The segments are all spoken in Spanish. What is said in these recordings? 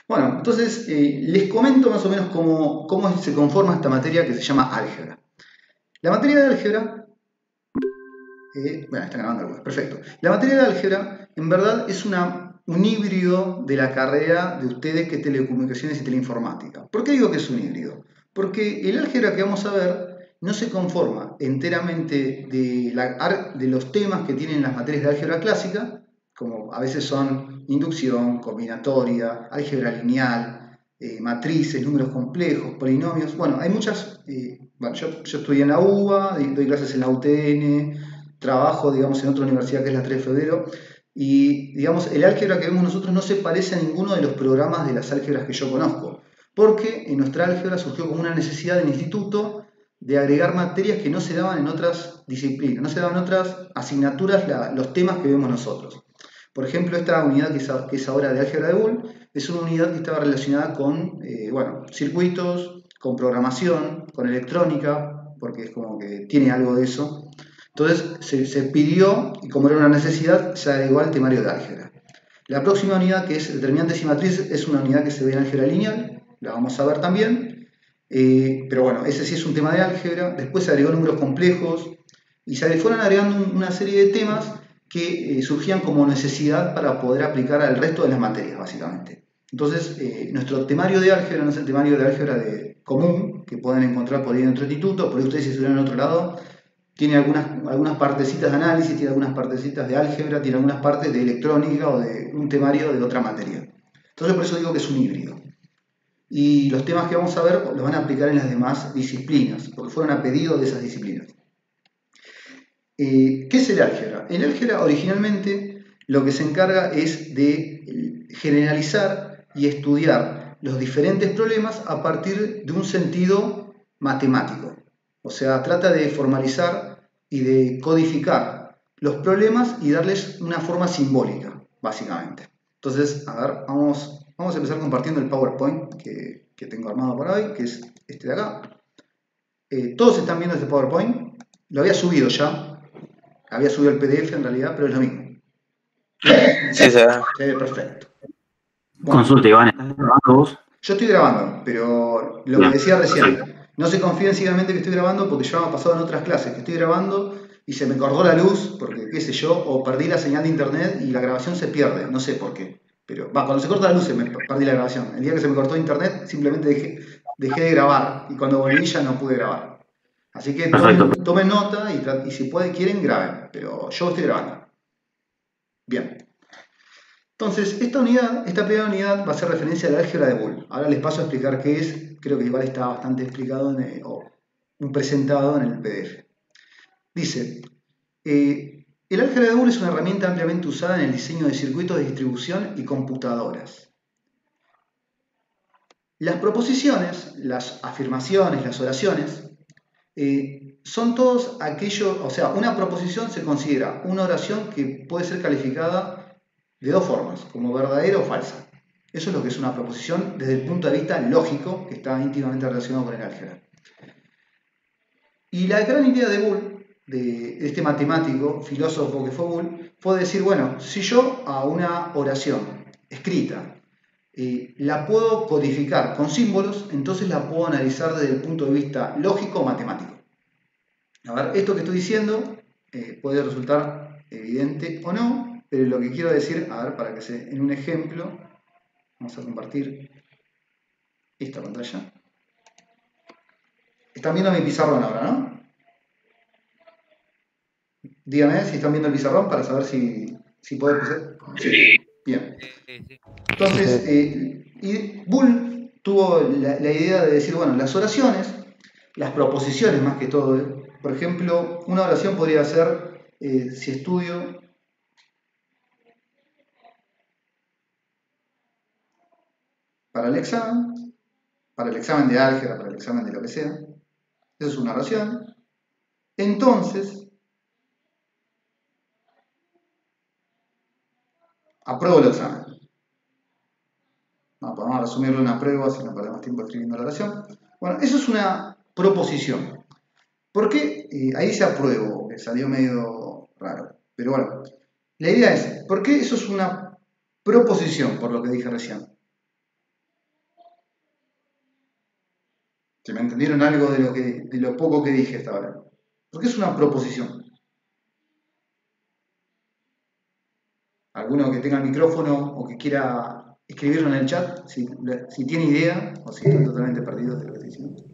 Bueno, entonces les comento más o menos cómo se conforma esta materia que se llama álgebra. La materia de álgebra, bueno, está grabando algo, perfecto. La materia de álgebra, en verdad, es un híbrido de la carrera de ustedes que es telecomunicaciones y teleinformática. ¿Por qué digo que es un híbrido? Porque el álgebra que vamos a ver no se conforma enteramente de los temas que tienen las materias de álgebra clásica, como a veces son inducción, combinatoria, álgebra lineal, matrices, números complejos, polinomios. Bueno, hay muchas. Bueno, yo estudié en la UBA, doy clases en la UTN, trabajo, digamos, en otra universidad que es la 3 de febrero. Y, digamos, el álgebra que vemos nosotros no se parece a ninguno de los programas de las álgebras que yo conozco, porque en nuestra álgebra surgió como una necesidad del instituto de agregar materias que no se daban en otras disciplinas, no se daban en otras asignaturas los temas que vemos nosotros. Por ejemplo, esta unidad que es ahora de álgebra de Boole es una unidad que estaba relacionada con bueno, circuitos, con programación, con electrónica, porque es como que tiene algo de eso. Entonces se pidió, y como era una necesidad, se agregó al temario de álgebra. La próxima unidad, que es determinantes y matrices, es una unidad que se ve en álgebra lineal, la vamos a ver también, pero bueno, ese sí es un tema de álgebra. Después se agregó números complejos y se fueron agregando una serie de temas que surgían como necesidad para poder aplicar al resto de las materias, básicamente. Entonces, nuestro temario de álgebra no es el temario de álgebra común, que pueden encontrar por ahí en otro instituto, por ahí ustedes si estuvieran en otro lado, tiene algunas partecitas de análisis, tiene algunas partecitas de álgebra, tiene algunas partes de electrónica o de un temario de otra materia. Entonces por eso digo que es un híbrido. Y los temas que vamos a ver los van a aplicar en las demás disciplinas, porque fueron a pedido de esas disciplinas. ¿Qué es el álgebra? El álgebra originalmente lo que se encarga es de generalizar y estudiar los diferentes problemas a partir de un sentido matemático. O sea, trata de formalizar y de codificar los problemas y darles una forma simbólica, básicamente. Entonces, a ver, vamos a empezar compartiendo el PowerPoint que tengo armado por hoy, que es este de acá. Todos están viendo este PowerPoint. Lo había subido ya. Había subido el PDF en realidad, pero es lo mismo. Sí, se ve. Sí, perfecto. Bueno, Consulta, Iván, ¿estás grabando vos? yo estoy grabando, pero lo que Bien, decía recién, perfecto. no se confíen ciegamente que estoy grabando porque ya me ha pasado en otras clases que estoy grabando y se me cortó la luz porque qué sé yo, o perdí la señal de internet y la grabación se pierde, no sé por qué. Pero cuando se corta la luz se me perdí la grabación. El día que se me cortó internet simplemente dejé de grabar y cuando volví ya no pude grabar. Así que Perfecto. tomen nota y si quieren graben, pero yo estoy grabando. Bien. Entonces, esta primera unidad va a hacer referencia a la álgebra de Boole. Ahora les paso a explicar qué es. Creo que igual está bastante explicado o presentado en el PDF. Dice, el álgebra de Boole es una herramienta ampliamente usada en el diseño de circuitos de distribución y computadoras. Las proposiciones, las afirmaciones, las oraciones, son todos aquellos, o sea, una proposición se considera una oración que puede ser calificada de dos formas, como verdadera o falsa. Eso es lo que es una proposición desde el punto de vista lógico, que está íntimamente relacionado con el álgebra. Y la gran idea de Boole, de este matemático, filósofo que fue Boole, fue decir, bueno, si yo a una oración escrita la puedo codificar con símbolos, entonces la puedo analizar desde el punto de vista lógico o matemático. A ver, esto que estoy diciendo puede resultar evidente o no, pero lo que quiero decir, a ver, para que en un ejemplo, vamos a compartir esta pantalla. Están viendo mi pizarrón ahora, ¿no? Díganme si están viendo el pizarrón para saber si puede ser. Sí, bien. Entonces, y Boole tuvo la idea de decir, bueno, las oraciones, las proposiciones más que todo, por ejemplo, una oración podría ser, si estudio para el examen de álgebra, para el examen de lo que sea, eso es una oración, entonces apruebo el examen. No, podemos resumirlo en una prueba si no perdemos tiempo escribiendo la oración. Bueno, eso es una proposición. ¿Por qué? Ahí se apruebo, que salió medio raro. Pero bueno, la idea es, ¿por qué eso es una proposición, por lo que dije recién? ¿Se me entendieron algo de lo poco que dije hasta ahora? Porque es una proposición. Alguno que tenga el micrófono o que quiera escribirlo en el chat, si tiene idea o si están totalmente perdidos de lo que estoy diciendo.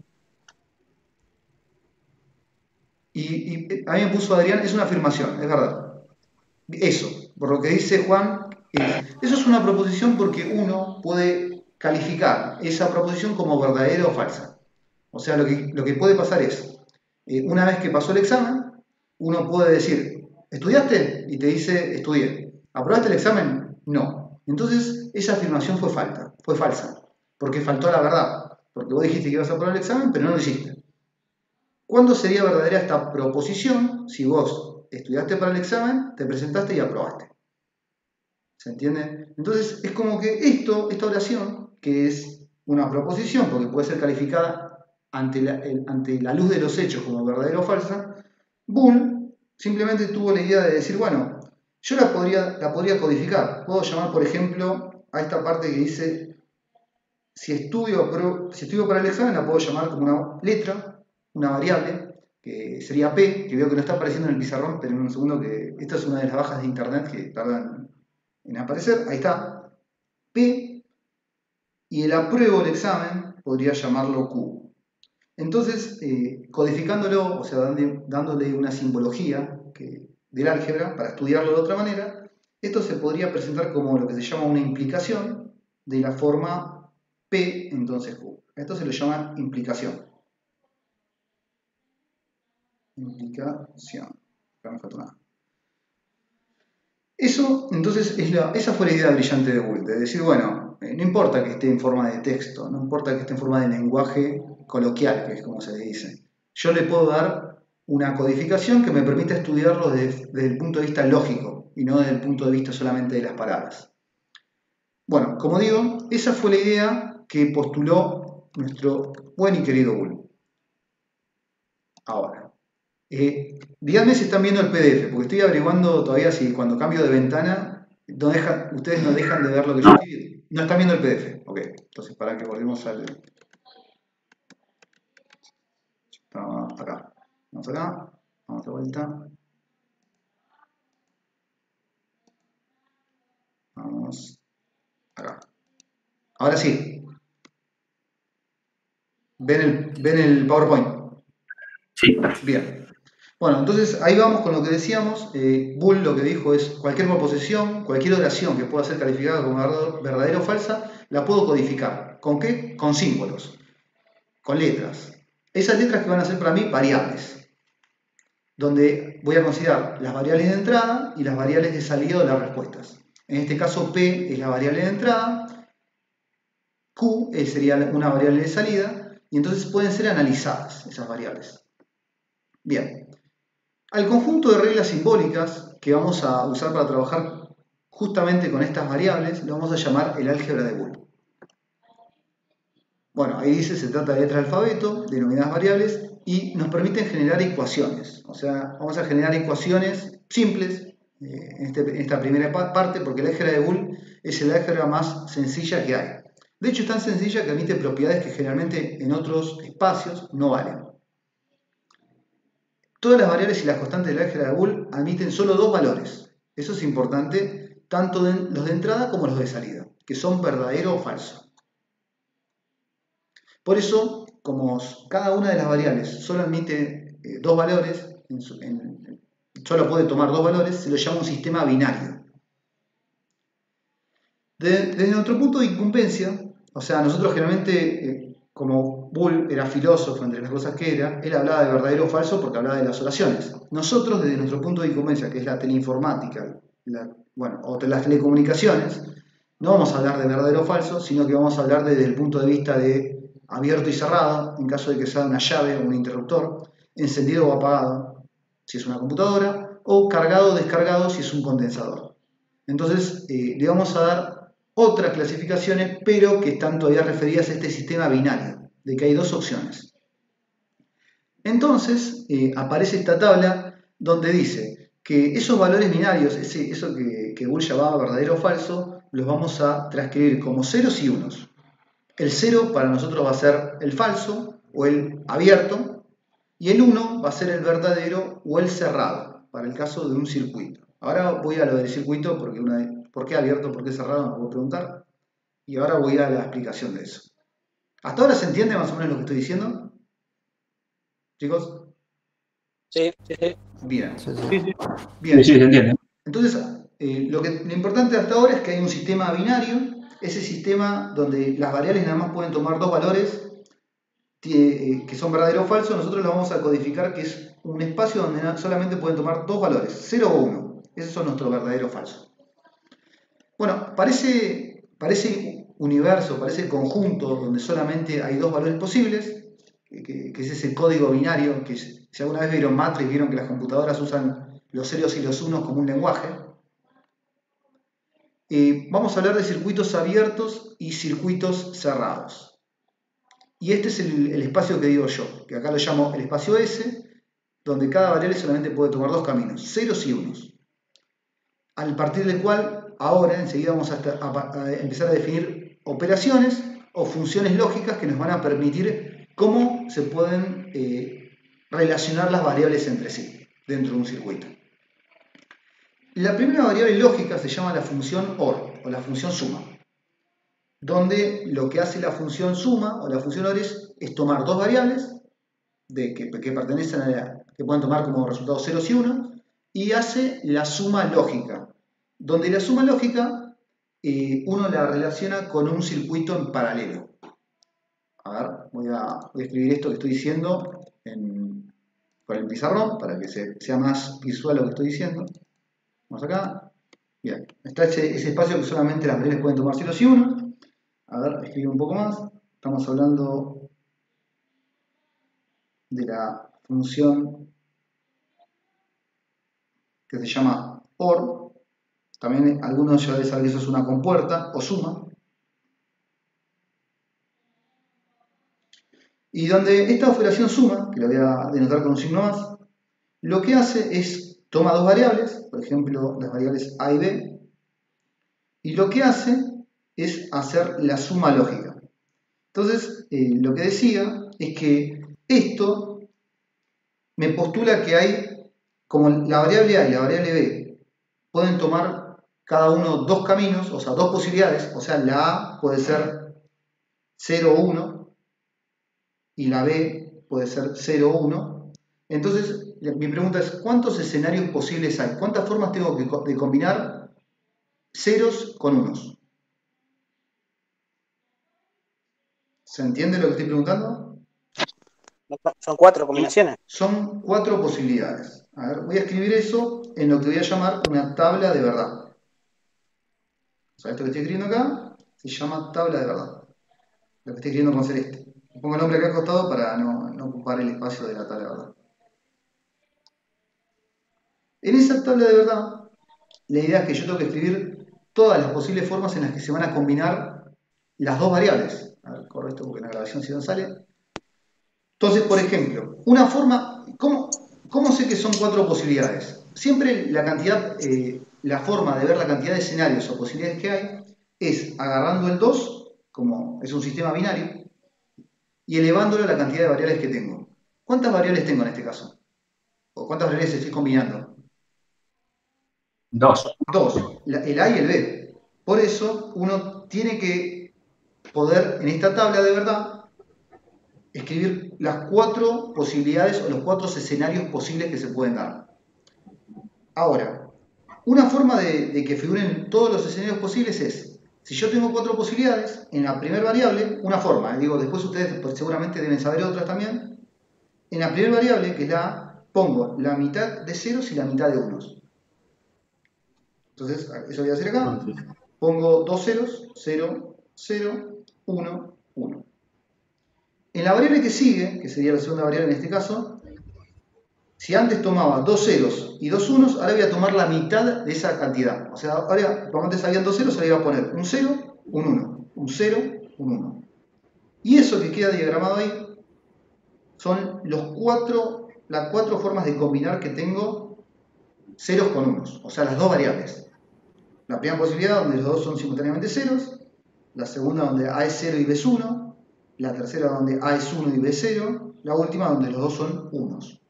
Y a mí me puso Adrián, es una afirmación, es verdad. Eso, por lo que dice Juan, eso es una proposición porque uno puede calificar esa proposición como verdadera o falsa. O sea, lo que puede pasar es, una vez que pasó el examen, uno puede decir, ¿estudiaste? Y te dice, estudié. ¿Aprobaste el examen? No. Entonces, esa afirmación fue falsa, porque faltó la verdad. Porque vos dijiste que ibas a aprobar el examen, pero no lo hiciste. ¿Cuándo sería verdadera esta proposición? Si vos estudiaste para el examen, te presentaste y aprobaste. ¿Se entiende? Entonces, es como que esta oración, que es una proposición, porque puede ser calificada ante la luz de los hechos como verdadera o falsa, Bull simplemente tuvo la idea de decir, bueno, yo la podría codificar. Puedo llamar, por ejemplo, a esta parte que dice, si estudio para el examen, la puedo llamar como una letra, una variable, que sería P, que veo que no está apareciendo en el pizarrón, pero en un segundo que esta es una de las bajas de internet que tardan en aparecer. Ahí está, P, y el apruebo el examen podría llamarlo Q. Entonces, codificándolo, o sea, dándole una simbología del álgebra para estudiarlo de otra manera, esto se podría presentar como lo que se llama una implicación de la forma P, entonces Q. Esto se lo llama implicación. Implicación. Acá me falta nada. Eso, entonces, esa fue la idea brillante de Boole, de decir, bueno, no importa que esté en forma de texto, no importa que esté en forma de lenguaje coloquial, que es como se le dice. Yo le puedo dar una codificación que me permita estudiarlo desde el punto de vista lógico y no desde el punto de vista solamente de las palabras. Bueno, como digo, esa fue la idea que postuló nuestro buen y querido Boole. Ahora, díganme si están viendo el PDF, porque estoy averiguando todavía si cuando cambio de ventana ustedes no dejan de ver lo que yo estoy viendo. No están viendo el PDF. Ok, entonces para que volvemos al... Acá. Vamos acá. Vamos de vuelta. Vamos acá. Ahora sí. ¿Ven el PowerPoint? Sí. Bien. Bueno, entonces ahí vamos con lo que decíamos. Boole lo que dijo es cualquier proposición, cualquier oración que pueda ser calificada como verdadera o falsa, la puedo codificar. ¿Con qué? Con símbolos, con letras. Esas letras que van a ser para mí variables, donde voy a considerar las variables de entrada y las variables de salida de las respuestas. En este caso P es la variable de entrada, Q sería una variable de salida, y entonces pueden ser analizadas esas variables. Bien. Al conjunto de reglas simbólicas que vamos a usar para trabajar justamente con estas variables, lo vamos a llamar el álgebra de Boole. Bueno, ahí dice, se trata de letras del alfabeto, denominadas variables, y nos permiten generar ecuaciones. O sea, vamos a generar ecuaciones simples en esta primera parte, porque el álgebra de Boole es el álgebra más sencilla que hay. De hecho, es tan sencilla que admite propiedades que generalmente en otros espacios no valen. Todas las variables y las constantes del álgebra de Boole admiten solo dos valores. Eso es importante, tanto los de entrada como los de salida, que son verdadero o falso. Por eso, como cada una de las variables solo admite dos valores, solo puede tomar dos valores, se lo llama un sistema binario. Desde nuestro punto de incumbencia, o sea, nosotros generalmente, como Boole era filósofo, entre las cosas que era, él hablaba de verdadero o falso porque hablaba de las oraciones. Nosotros, desde nuestro punto de incumbencia, que es la teleinformática, o las telecomunicaciones, no vamos a hablar de verdadero o falso, sino que vamos a hablar desde el punto de vista de abierto y cerrado, en caso de que sea una llave o un interruptor, encendido o apagado, si es una computadora, o cargado o descargado, si es un condensador. Entonces, le vamos a dar otras clasificaciones, pero que están todavía referidas a este sistema binario, de que hay dos opciones. Entonces, aparece esta tabla donde dice que esos valores binarios, eso que Boole llamaba verdadero o falso, los vamos a transcribir como ceros y unos. El 0 para nosotros va a ser el falso, o el abierto, y el 1 va a ser el verdadero o el cerrado, para el caso de un circuito. Ahora voy a lo del circuito, porque ¿por qué abierto, por qué cerrado? Me puedo preguntar. Y ahora voy a la explicación de eso. ¿Hasta ahora se entiende más o menos lo que estoy diciendo? ¿Chicos? Sí, sí, sí. Bien. Sí, Sí, sí. Bien. Sí, se entiende. Entonces, lo importante hasta ahora es que hay un sistema binario, ese sistema donde las variables nada más pueden tomar dos valores que son verdadero o falso. Nosotros lo vamos a codificar que es un espacio donde solamente pueden tomar dos valores, 0 o 1. Esos son nuestros verdaderos o falsos. Bueno, parece universo, parece conjunto donde solamente hay dos valores posibles, que es ese código binario, que si alguna vez vieron Matrix, vieron que las computadoras usan los ceros y los unos como un lenguaje. Vamos a hablar de circuitos abiertos y circuitos cerrados. Y este es el espacio que digo yo, que acá lo llamo el espacio S, donde cada variable solamente puede tomar dos caminos, ceros y unos. Al partir del cual, ahora, enseguida vamos a empezar a definir operaciones o funciones lógicas que nos van a permitir cómo se pueden relacionar las variables entre sí dentro de un circuito. La primera variable lógica se llama la función OR, o la función suma, donde lo que hace la función suma o la función OR es tomar dos variables que pertenecen que pueden tomar como resultado ceros y unos, y hace la suma lógica, donde la suma lógica uno la relaciona con un circuito en paralelo. A ver, voy a escribir esto que estoy diciendo con el pizarrón para que sea más visual lo que estoy diciendo. Vamos acá. Bien, está ese espacio que solamente las variables pueden tomar ceros y unos. A ver, escribo un poco más. Estamos hablando de la función que se llama OR. También algunos ya deben saber que eso es una compuerta o suma. Y donde esta operación suma, que la voy a denotar con un signo más, lo que hace es toma dos variables, por ejemplo las variables A y B, y lo que hace es hacer la suma lógica. Entonces, lo que decía es que esto me postula que hay, como la variable A y la variable B pueden tomar cada uno dos caminos, o sea, dos posibilidades, o sea, la A puede ser 0 o 1 y la B puede ser 0 o 1. Entonces, mi pregunta es, ¿cuántos escenarios posibles hay? ¿Cuántas formas tengo de combinar ceros con unos? ¿Se entiende lo que estoy preguntando? Son 4 combinaciones. Son 4 posibilidades. A ver, voy a escribir eso en lo que voy a llamar una tabla de verdad. O sea, esto que estoy escribiendo acá se llama tabla de verdad. Lo que estoy escribiendo con celeste. Pongo el nombre acá acostado para no ocupar el espacio de la tabla de verdad. En esa tabla de verdad, la idea es que yo tengo que escribir todas las posibles formas en las que se van a combinar las dos variables. A ver, corro esto porque en la grabación si no sale. Entonces, por ejemplo, una forma, ¿cómo sé que son 4 posibilidades? Siempre la forma de ver la cantidad de escenarios o posibilidades que hay es agarrando el 2, como es un sistema binario, y elevándolo a la cantidad de variables que tengo. ¿Cuántas variables tengo en este caso? ¿O cuántas variables estoy combinando? 2. 2, el A y el B. Por eso uno tiene que poder, en esta tabla de verdad, escribir las 4 posibilidades o los 4 escenarios posibles que se pueden dar. Ahora, una forma de que figuren todos los escenarios posibles es, si yo tengo 4 posibilidades, en la primera variable, una forma, digo, después ustedes seguramente deben saber otras también, en la primera variable, que es la A, pongo la mitad de ceros y la mitad de unos. Entonces, eso voy a hacer acá, pongo dos ceros, 0, 0, 1, 1. En la variable que sigue, que sería la segunda variable en este caso, si antes tomaba dos ceros y dos unos, ahora voy a tomar la mitad de esa cantidad. O sea, ahora, como antes habían dos ceros, ahora voy a poner un 0, un 1, un 0, un 1. Y eso que queda diagramado ahí son las 4 formas de combinar que tengo ceros con unos, o sea, las dos variables. La primera posibilidad donde los dos son simultáneamente ceros, la segunda donde A es 0 y B es 1, la tercera donde A es 1 y B es 0, la última donde los dos son unos.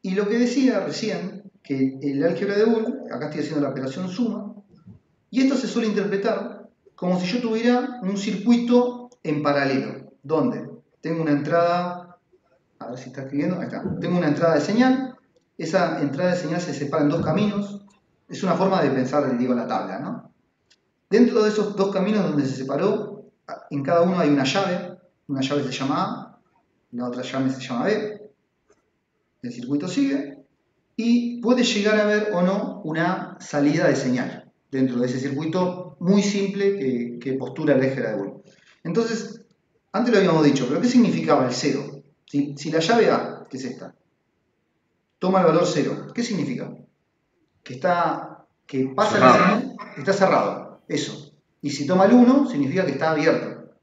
Y lo que decía recién, que el álgebra de Boole, acá estoy haciendo la operación suma, y esto se suele interpretar como si yo tuviera un circuito en paralelo, donde tengo una entrada, a ver si está escribiendo, ahí está, tengo una entrada de señal, esa entrada de señal se separa en dos caminos, es una forma de pensar, digo, la tabla, ¿no? Dentro de esos dos caminos donde se separó, en cada uno hay una llave se llama A, la otra llave se llama B, el circuito sigue, y puede llegar a haber o no una salida de señal dentro de ese circuito muy simple que postula el álgebra de Boole. Entonces, antes lo habíamos dicho, pero ¿qué significaba el 0? Si la llave A, que es esta, toma el valor 0, ¿qué significa? Que pasa la señal, está cerrado, eso. Y si toma el 1, significa que está abierto.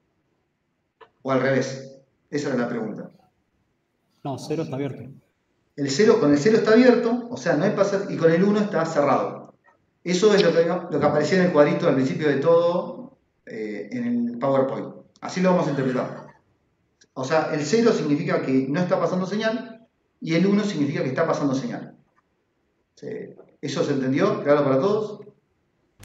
O al revés. Esa era la pregunta. No, 0 está abierto. Con el 0 está abierto, o sea, no hay pasaje, y con el 1 está cerrado. Eso es lo que aparecía en el cuadrito al principio de todo en el PowerPoint. Así lo vamos a interpretar. O sea, el 0 significa que no está pasando señal y el 1 significa que está pasando señal. ¿Eso se entendió? ¿Claro para todos?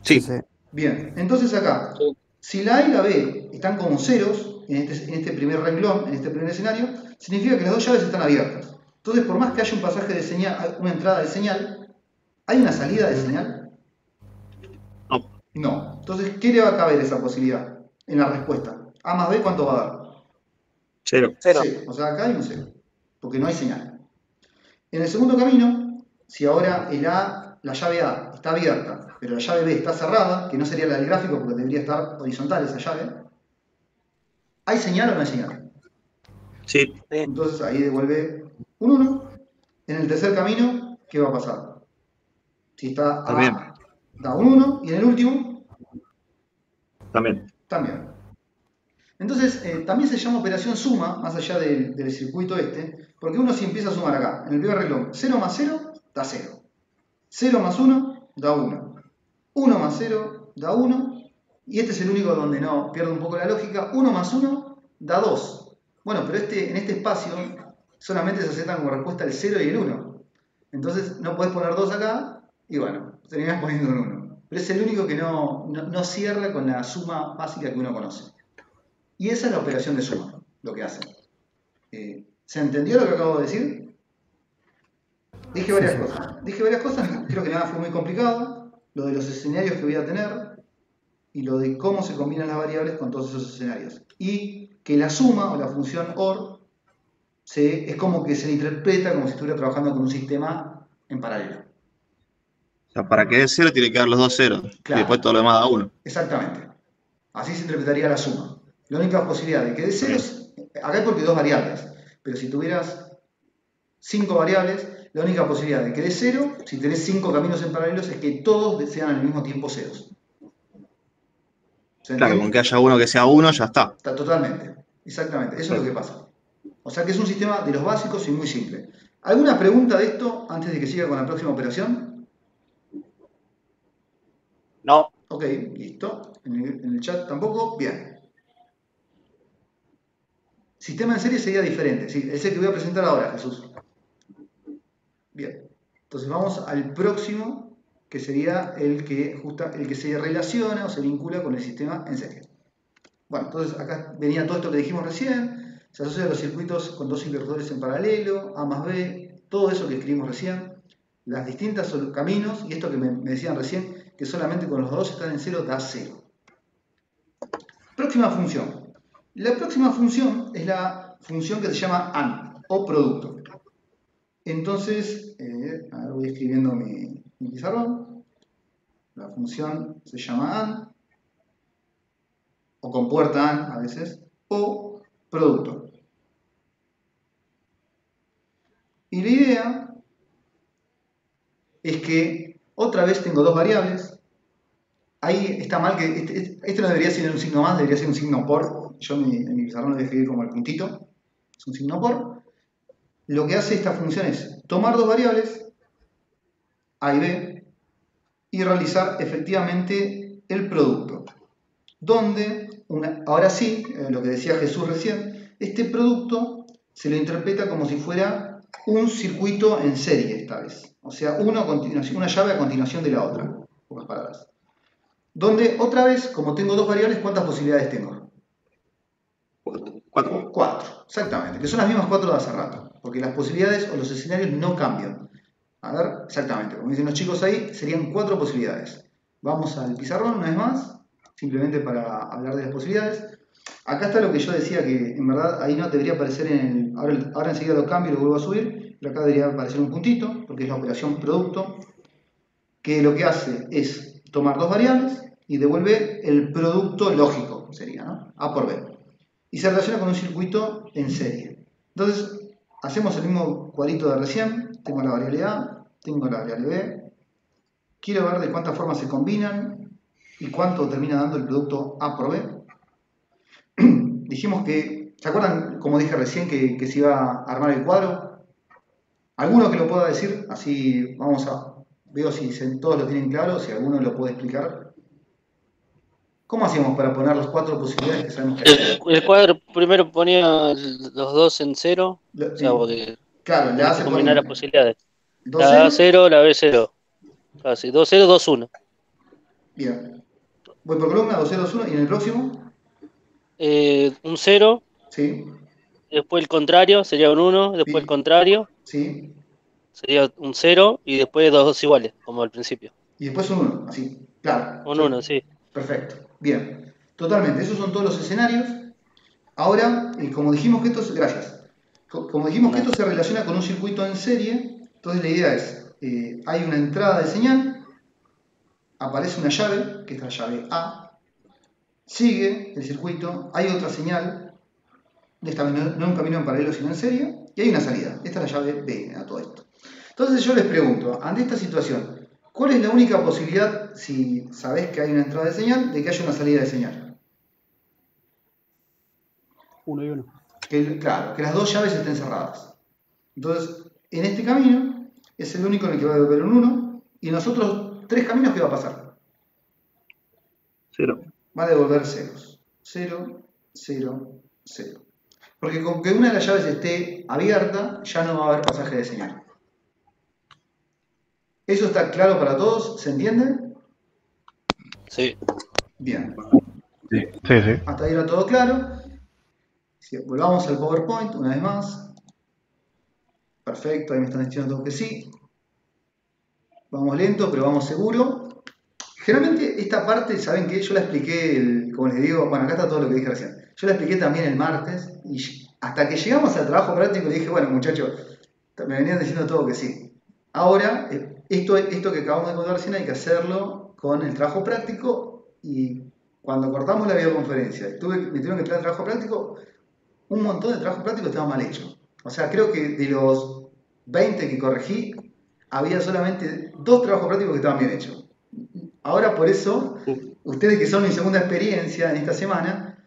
Sí. Bien, entonces acá, si la A y la B están como ceros en este primer renglón, en este primer escenario, significa que las dos llaves están abiertas. Entonces, por más que haya un pasaje de señal, una entrada de señal, ¿hay una salida de señal? No. No. Entonces, ¿qué le va a caber esa posibilidad en la respuesta? A más B, ¿cuánto va a dar? 0. 0. O sea, acá hay un 0, porque no hay señal. En el segundo camino, si ahora la llave A está abierta, pero la llave B está cerrada, que no sería la del gráfico porque debería estar horizontal esa llave, ¿hay señal o no hay señal? Sí. Entonces ahí devuelve un 1. En el tercer camino, ¿qué va a pasar? Si está También. A, da un 1, y en el último, También. Entonces, también se llama operación suma, más allá del circuito porque uno si empieza a sumar acá, en el primer renglón, 0 más 0 da 0. 0 más 1 da 1. 1 más 0 da 1. Y este es el único donde no pierde un poco la lógica. 1 más 1 da 2. Bueno, pero en este espacio solamente se aceptan como respuesta el 0 y el 1. Entonces no podés poner 2 acá y bueno, terminás poniendo un 1. Pero es el único que no cierra con la suma básica que uno conoce. Y esa es la operación de suma, lo que hace. ¿Se entendió lo que acabo de decir? Dije varias cosas, creo que nada fue muy complicado. Lo de los escenarios que voy a tener y lo de cómo se combinan las variables con todos esos escenarios. Y que la suma o la función OR es como que se le interpreta como si estuviera trabajando con un sistema en paralelo. O sea, para que dé 0 tiene que dar los dos ceros. Claro. Y después todo lo demás da 1. Exactamente. Así se interpretaría la suma. La única posibilidad de que dé ceros, acá es porque hay dos variables, pero si tuvieras 5 variables, la única posibilidad de que dé 0, si tenés 5 caminos en paralelos, es que todos sean al mismo tiempo ceros. Claro, con que haya uno que sea 1, ya está. Totalmente, exactamente, eso es lo que pasa. O sea que es un sistema de los básicos y muy simple. ¿Alguna pregunta de esto antes de que siga con la próxima operación? No. Ok, listo. En el chat tampoco. Bien. Sistema en serie sería diferente. Sí, es el que voy a presentar ahora, Jesús. Bien. Entonces vamos al próximo, que sería el que se relaciona o se vincula con el sistema en serie. Bueno, entonces acá venía todo esto que dijimos recién. Se asocian los circuitos con dos interruptores en paralelo, A más B, todo eso que escribimos recién. Las distintas caminos, y esto que me decían recién, que solamente con los dos están en 0 da 0. Próxima función. La próxima función es la función que se llama AND, o producto. Entonces, ahora voy escribiendo mi pizarrón. La función se llama AND, o compuerta AND a veces, o producto. Y la idea es que otra vez tengo dos variables. Ahí está mal que este no debería ser un signo más, debería ser un signo por. Yo en mi pizarrón lo voy a escribir como el puntito. Es un signo por. Lo que hace esta función es tomar dos variables, A y B, y realizar efectivamente el producto. Donde ahora sí, lo que decía Jesús recién, este producto se lo interpreta como si fuera un circuito en serie esta vez. O sea, una llave a continuación de la otra, en pocas palabras. Donde otra vez, como tengo dos variables, ¿cuántas posibilidades tengo? 4. 4, exactamente, que son las mismas 4 de hace rato, porque las posibilidades o los escenarios no cambian. A ver, exactamente, como dicen los chicos ahí, serían 4 posibilidades. Vamos al pizarrón una vez más, simplemente para hablar de las posibilidades. Acá está lo que yo decía, que en verdad ahí no debería aparecer en el... Ahora enseguida lo cambio y lo vuelvo a subir, pero acá debería aparecer un puntito, porque es la operación producto, que lo que hace es tomar dos variables y devuelve el producto lógico, sería, ¿no? A por B. Y se relaciona con un circuito en serie. Entonces, hacemos el mismo cuadrito de recién. Tengo la variable A, tengo la variable B. Quiero ver de cuántas formas se combinan y cuánto termina dando el producto A por B. Dijimos que, ¿se acuerdan, como dije recién, que se iba a armar el cuadro? ¿Alguno que lo pueda decir? Así vamos a... Veo si todos lo tienen claro, si alguno lo puede explicar. ¿Cómo hacíamos para poner las 4 posibilidades que sabemos que hay? El cuadro primero ponía los dos en cero, o sea, porque Claro, la A tenés que se combinar las ponía posibilidades. 2, La A 0. 0, la B 0. Así, 2 0, 2 1. Bien. Voy por columna, 2, 0, 2, 1. ¿Y en el próximo? Un 0, Sí, después el contrario sería un 1, después el contrario sí. sería un 0 y después dos iguales, como al principio. Y después un 1, así. Claro. Un 1, sí. Perfecto. Bien. Totalmente. Esos son todos los escenarios. Ahora, como dijimos que esto... Gracias. Como dijimos que esto se relaciona con un circuito en serie, entonces la idea es, hay una entrada de señal, aparece una llave, que es la llave A, sigue el circuito, hay otra señal, esta vez no un camino en paralelo sino en serie, y hay una salida. Esta es la llave B a todo esto. Entonces yo les pregunto, ante esta situación, ¿cuál es la única posibilidad, si sabés que hay una entrada de señal, de que haya una salida de señal? 1 y 1. Claro, que las dos llaves estén cerradas. Entonces, en este camino es el único en el que va a devolver un 1, y en los otros 3 caminos, ¿qué va a pasar? 0. Va a devolver ceros. 0, 0, 0. Porque con que una de las llaves esté abierta, ya no va a haber pasaje de señal. ¿Eso está claro para todos? ¿Se entiende? Sí. Bien. Sí, sí, sí. Hasta ahí era todo claro. Volvamos al PowerPoint una vez más. Perfecto, ahí me están diciendo todo que sí. Vamos lento, pero vamos seguro. Generalmente esta parte, ¿saben qué? Yo la expliqué, como les digo, bueno, acá está todo lo que dije recién. Yo la expliqué también el martes y hasta que llegamos al trabajo práctico le dije, bueno muchachos, me venían diciendo todo que sí. Ahora, esto que acabamos de contar recién hay que hacerlo con el trabajo práctico y cuando cortamos la videoconferencia me tuvieron que traer el trabajo práctico, un montón de trabajo práctico estaba mal hecho. O sea, creo que de los 20 que corregí, había solamente 2 trabajos prácticos que estaban bien hechos. Ahora, por eso, ustedes que son mi segunda experiencia en esta semana,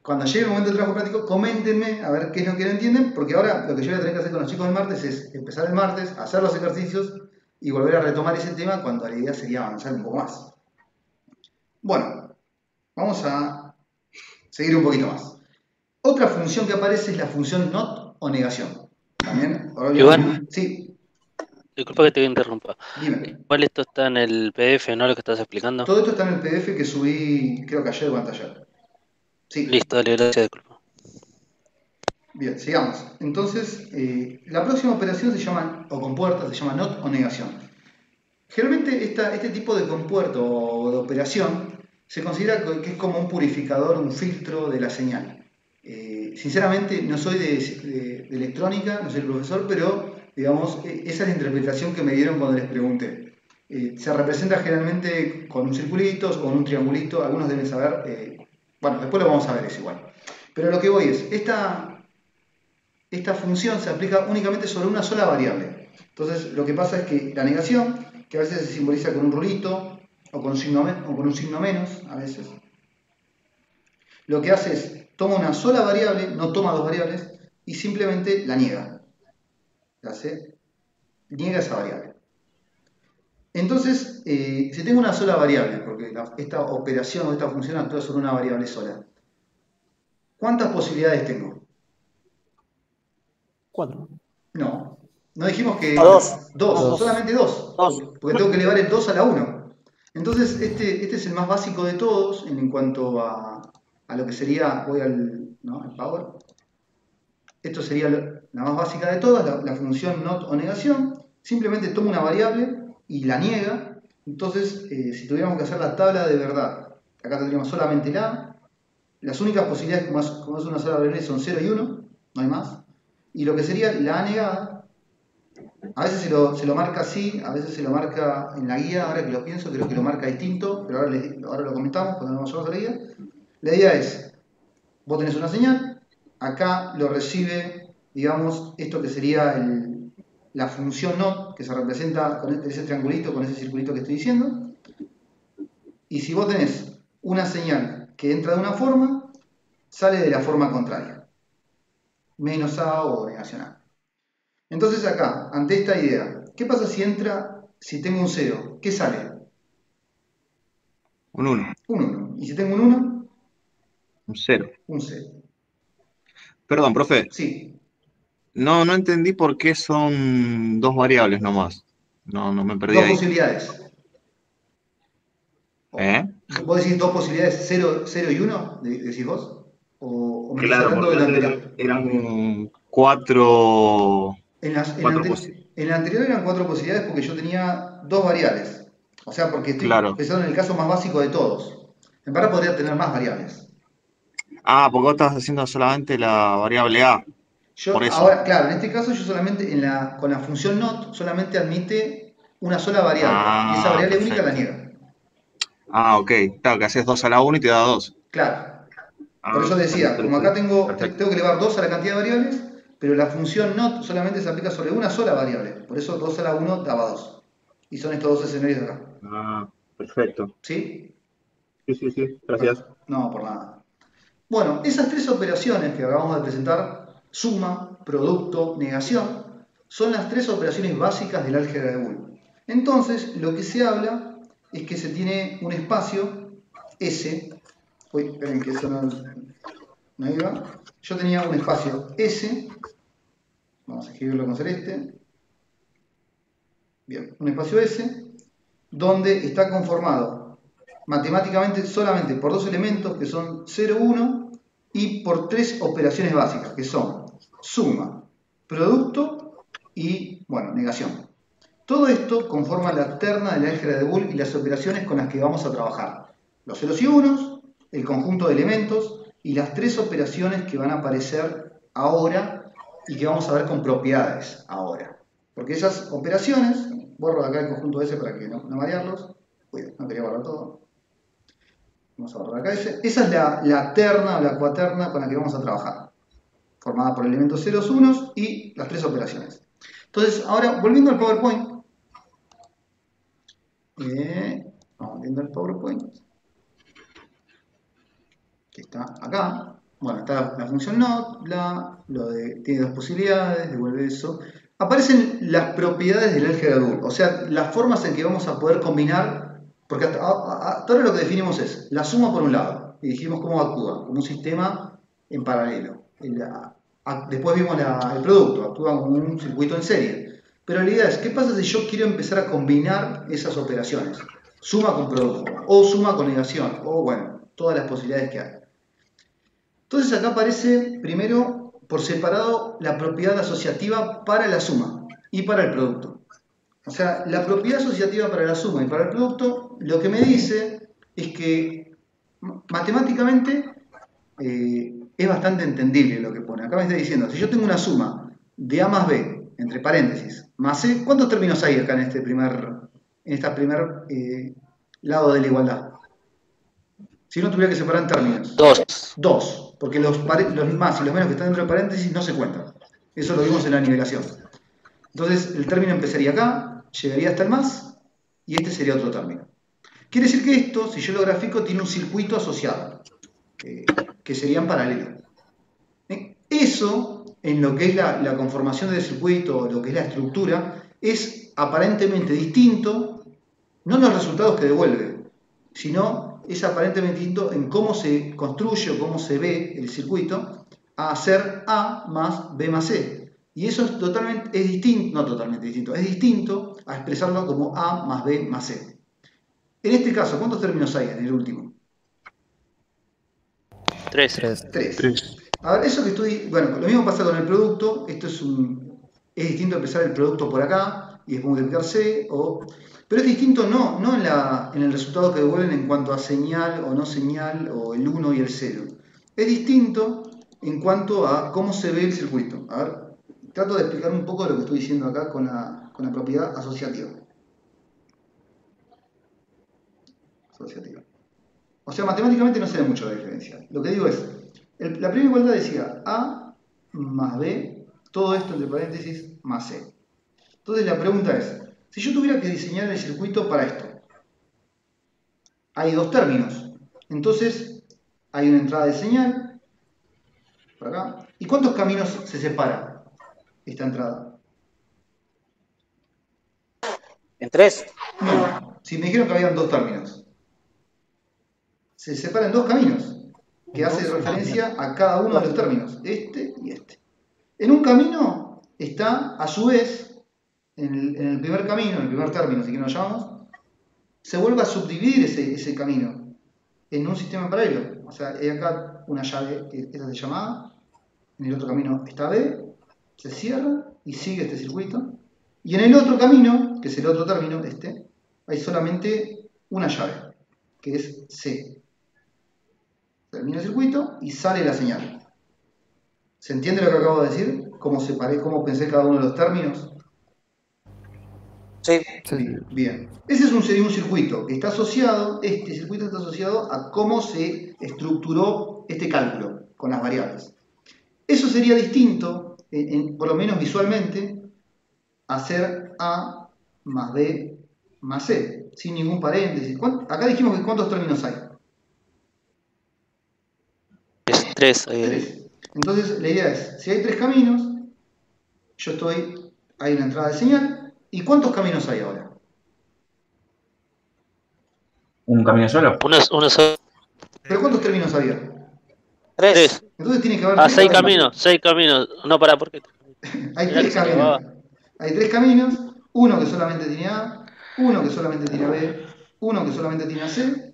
cuando llegue el momento del trabajo práctico, coméntenme a ver qué es lo que no entienden, porque ahora lo que yo voy a tener que hacer con los chicos el martes es empezar el martes, hacer los ejercicios y volver a retomar ese tema cuando la idea sería avanzar un poco más. Bueno, vamos a seguir un poquito más. Otra función que aparece es la función not o negación. También, Iván, sí, disculpa que te interrumpa. dime. Igual esto está en el PDF, ¿no? Lo que estás explicando. Todo esto está en el PDF que subí, creo que ayer o anteayer. Sí. Listo, dale, gracias, disculpa. Bien, sigamos. Entonces, la próxima operación se llama, o compuerta, se llama not o negación. Generalmente este tipo de compuerto o de operación se considera que es como un purificador, un filtro de la señal. Sinceramente, no soy de electrónica, no soy el profesor, pero digamos, esa es la interpretación que me dieron cuando les pregunté. Se representa generalmente con un circulito o con un triangulito, algunos deben saber, bueno, después lo vamos a ver, es igual. Pero lo que voy es, esta función se aplica únicamente sobre una sola variable. Entonces, lo que pasa es que la negación, que a veces se simboliza con un rulito o con un signo menos, a veces, lo que hace es, toma una sola variable, no toma dos variables, y simplemente la niega. Niega esa variable. Entonces, si tengo una sola variable, porque esta operación o esta función actúa sobre una variable sola, ¿cuántas posibilidades tengo? 4. No. No dijimos que... Dos. Dos, Dos. solamente dos. Dos. Porque tengo que elevar el 2 a la 1. Entonces, este es el más básico de todos en cuanto a lo que sería, voy al power. Esto sería la más básica de todas, la función not o negación. Simplemente toma una variable y la niega. Entonces, si tuviéramos que hacer la tabla de verdad, acá tendríamos solamente la A. Las únicas posibilidades, como es una sola variable, son 0 y 1, no hay más. Y lo que sería la A negada, a veces se lo marca así, a veces se lo marca en la guía, ahora que lo pienso, creo que lo marca distinto, pero ahora lo comentamos cuando nos vamos a la guía. La idea es, vos tenés una señal, acá lo recibe, digamos, esto que sería la función not, que se representa con ese triangulito, con ese circulito que estoy diciendo. Y si vos tenés una señal que entra de una forma, sale de la forma contraria. Menos A o negación A. Entonces acá, ante esta idea, ¿qué pasa si tengo un 0? ¿Qué sale? Un 1. Un 1. ¿Y si tengo un 1? Un 0. Un 0. Perdón, profe. Sí. No entendí por qué son dos variables nomás. No me perdí Dos ahí. posibilidades. ¿Vos decís dos posibilidades, 0 y 1? ¿Decís vos? ¿O me estás Claro, hablando de porque lo anterior? eran cuatro En posibilidades. la anterior eran 4 posibilidades porque yo tenía dos variables. O sea, porque estoy Claro. pensando en el caso más básico de todos. En verdad podría tener más variables. Porque vos estabas haciendo solamente la variable A. Por eso. Ahora, claro, en este caso yo solamente con la función not solamente admite una sola variable y esa variable única la Perfecto. niega. Ok. Claro, que haces 2 a la 1 y te da 2. Claro. Por eso decía, como acá Listo. tengo que Perfecto. elevar 2 a la cantidad de variables, pero la función not solamente se aplica sobre una sola variable. Por eso 2 a la 1 daba 2. Y son estos dos escenarios de acá. Perfecto. ¿Sí? Sí. Gracias. No, por nada. Bueno, esas tres operaciones que acabamos de presentar, suma, producto, negación, son las tres operaciones básicas del álgebra de Boole. Entonces, lo que se habla es que se tiene un espacio S. Uy, esperen que eso no iba. Yo tenía un espacio S. Vamos a escribirlo con celeste. Bien, un espacio S, donde está conformado matemáticamente solamente por dos elementos que son 0, 1 y por tres operaciones básicas que son suma, producto y, bueno, negación. Todo esto conforma la terna de la álgebra de Boole y las operaciones con las que vamos a trabajar. Los ceros y unos, el conjunto de elementos y las tres operaciones que van a aparecer ahora y que vamos a ver con propiedades ahora. Porque esas operaciones, borro de acá el conjunto ese para que no marearlos. Uy, no quería borrar todo. Vamos a borrar acá ese. Esa es la terna o la cuaterna con la que vamos a trabajar. Formada por elementos ceros, unos y las tres operaciones. Entonces, ahora, volviendo al PowerPoint. Vamos viendo el PowerPoint. Que está acá. Bueno, está la función not, tiene dos posibilidades, devuelve eso. Aparecen las propiedades del álgebra de Boole, o sea, las formas en que vamos a poder combinar, porque hasta ahora lo que definimos es la suma por un lado, y dijimos cómo actúa, como un sistema en paralelo. Después vimos el producto, actúa como un circuito en serie. Pero la idea es, ¿qué pasa si yo quiero empezar a combinar esas operaciones? Suma con producto, o suma con negación, o bueno, todas las posibilidades que hay. Entonces acá aparece primero por separado la propiedad asociativa para la suma y para el producto. O sea, la propiedad asociativa para la suma y para el producto lo que me dice es que matemáticamente es bastante entendible lo que pone. Acá me está diciendo, si yo tengo una suma de A más B, entre paréntesis, más C, ¿cuántos términos hay acá en este primer lado de la igualdad? Si no tuviera que separar en términos. Dos, porque los más y los menos que están dentro de paréntesis no se cuentan. Eso lo vimos en la nivelación. Entonces, el término empezaría acá, llegaría hasta el más, y este sería otro término. Quiere decir que esto, si yo lo grafico, tiene un circuito asociado, que sería en paralelo. Eso, en lo que es la conformación del circuito, lo que es la estructura, es aparentemente distinto no en los resultados que devuelve, sino es aparentemente distinto en cómo se construye o cómo se ve el circuito a hacer A más B más C. Y eso es distinto, no totalmente distinto, es distinto a expresarlo como A más B más C. En este caso, ¿cuántos términos hay en el último? 3. 3. A ver, eso que estoy... Bueno, lo mismo pasa con el producto. Esto es distinto empezar el producto por acá y después multiplicar C. Pero es distinto no en el resultado que devuelven en cuanto a señal o no señal o el 1 y el 0. Es distinto en cuanto a cómo se ve el circuito. A ver, trato de explicar un poco de lo que estoy diciendo acá con la propiedad asociativa. O sea, matemáticamente no se ve mucho la diferencia. Lo que digo es, la primera igualdad decía A más B, todo esto entre paréntesis, más C. Entonces la pregunta es, si yo tuviera que diseñar el circuito para esto, hay dos términos. Entonces, hay una entrada de señal, por acá. ¿Y cuántos caminos se separa esta entrada? ¿En 3? No, si me dijeron que habían dos términos. Se separan dos caminos, que hace referencia a cada uno de los términos, este y este. En un camino está, a su vez, en el primer camino, en el primer término, si que nos llamamos, se vuelve a subdividir ese camino en un sistema paralelo. O sea, hay acá una llave, que esta se llama A, en el otro camino está B, se cierra y sigue este circuito. Y en el otro camino, que es el otro término, hay solamente una llave, que es C. Termina el circuito y sale la señal. ¿Se entiende lo que acabo de decir? ¿Cómo pensé cada uno de los términos? Sí. Bien. Ese sería un circuito que está asociado, este circuito está asociado a cómo se estructuró este cálculo con las variables. Eso sería distinto, por lo menos visualmente, a hacer A más B más C, sin ningún paréntesis. Acá dijimos que ¿cuántos términos hay? 3. 3. Entonces la idea es, si hay 3 caminos, hay una entrada de señal, ¿y cuántos caminos hay ahora? ¿Un camino solo? Uno solo. ¿Pero cuántos términos había? 3. Entonces tiene que haber 6 caminos. 6 caminos. No, ¿por qué? Hay 3 caminos. Hay 3 caminos, uno que solamente tiene A, uno que solamente tiene B, uno que solamente tiene C,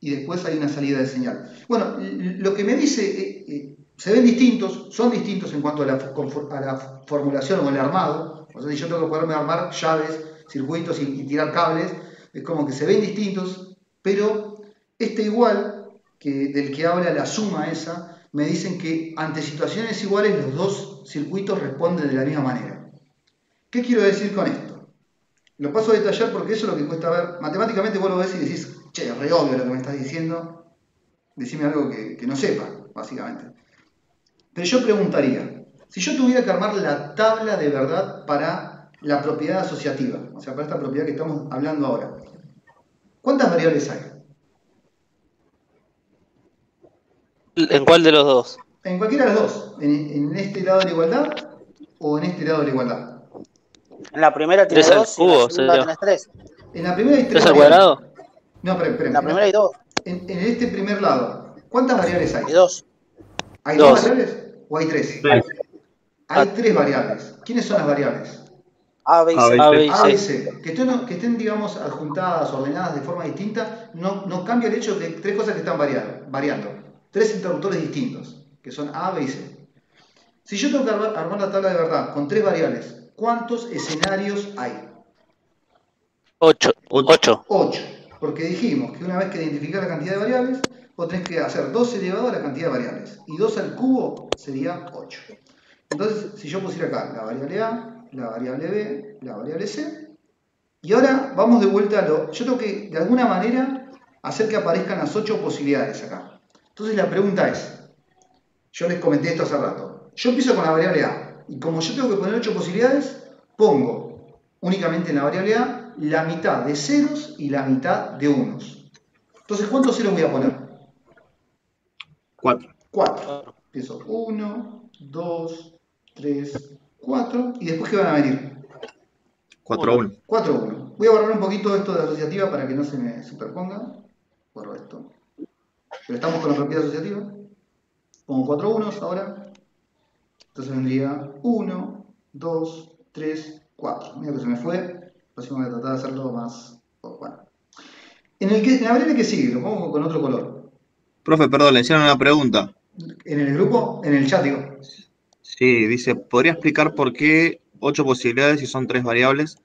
y después hay una salida de señal. Bueno, lo que me dice, se ven distintos, son distintos en cuanto a la formulación o el armado. O sea, si yo tengo que poderme armar llaves, circuitos y tirar cables, es como que se ven distintos, pero igual, del que habla la suma esa, me dicen que ante situaciones iguales los dos circuitos responden de la misma manera. ¿Qué quiero decir con esto? Lo paso a detallar porque eso es lo que cuesta ver. Matemáticamente vos lo ves y decís, che, es re obvio lo que me estás diciendo, decime algo que no sepa, básicamente. Pero yo preguntaría, si yo tuviera que armar la tabla de verdad para la propiedad asociativa, o sea, para esta propiedad que estamos hablando ahora, ¿cuántas variables hay? ¿En cuál de los dos? En cualquiera de los dos, en este lado de la igualdad o en este lado de la igualdad. En la primera tiene 3 al 2 y en la cubo, segunda tenés 3. En la primera hay 3 ¿3 al variables. cuadrado? No, esperen. En la primera hay 2. En este primer lado, ¿cuántas variables hay? Hay 2. ¿Hay Dos. 2 variables o hay 3? Hay 3 variables. ¿Quiénes son las variables? A, B y C. A, B y A y C. C. Que estén, digamos, adjuntadas, ordenadas de forma distinta, no cambia el hecho de que 3 cosas que están variando. 3 interruptores distintos, que son A, B y C. Si yo tengo que armar la tabla de verdad con 3 variables, ¿cuántos escenarios hay? 8. 8. Porque dijimos que una vez que identificás la cantidad de variables, vos tenés que hacer 2 elevado a la cantidad de variables. Y 2 al cubo sería 8. Entonces, si yo pusiera acá la variable A, la variable B, la variable C, y ahora vamos de vuelta yo tengo que, de alguna manera, hacer que aparezcan las 8 posibilidades acá. Entonces la pregunta es, yo les comenté esto hace rato, yo empiezo con la variable A, y como yo tengo que poner 8 posibilidades, pongo únicamente en la variable A la mitad de ceros y la mitad de unos. Entonces, ¿cuántos ceros voy a poner? 4. 4. Empiezo 1, 2, 3, 4. ¿Y después qué van a venir? 4-1. 4-1. Voy a borrar un poquito esto de asociativa para que no se me superponga. Borro esto. Pero estamos con la propiedad asociativa. Pongo 4 unos ahora. Entonces vendría 1, 2, 3, 4. Mira que se me fue. Así voy a tratar de hacerlo más. Bueno. En la variable que sigue, lo pongo con otro color. Profe, perdón, le hicieron una pregunta. En el grupo, en el chat, digo. Sí, dice, ¿podría explicar por qué 8 posibilidades si son 3 variables?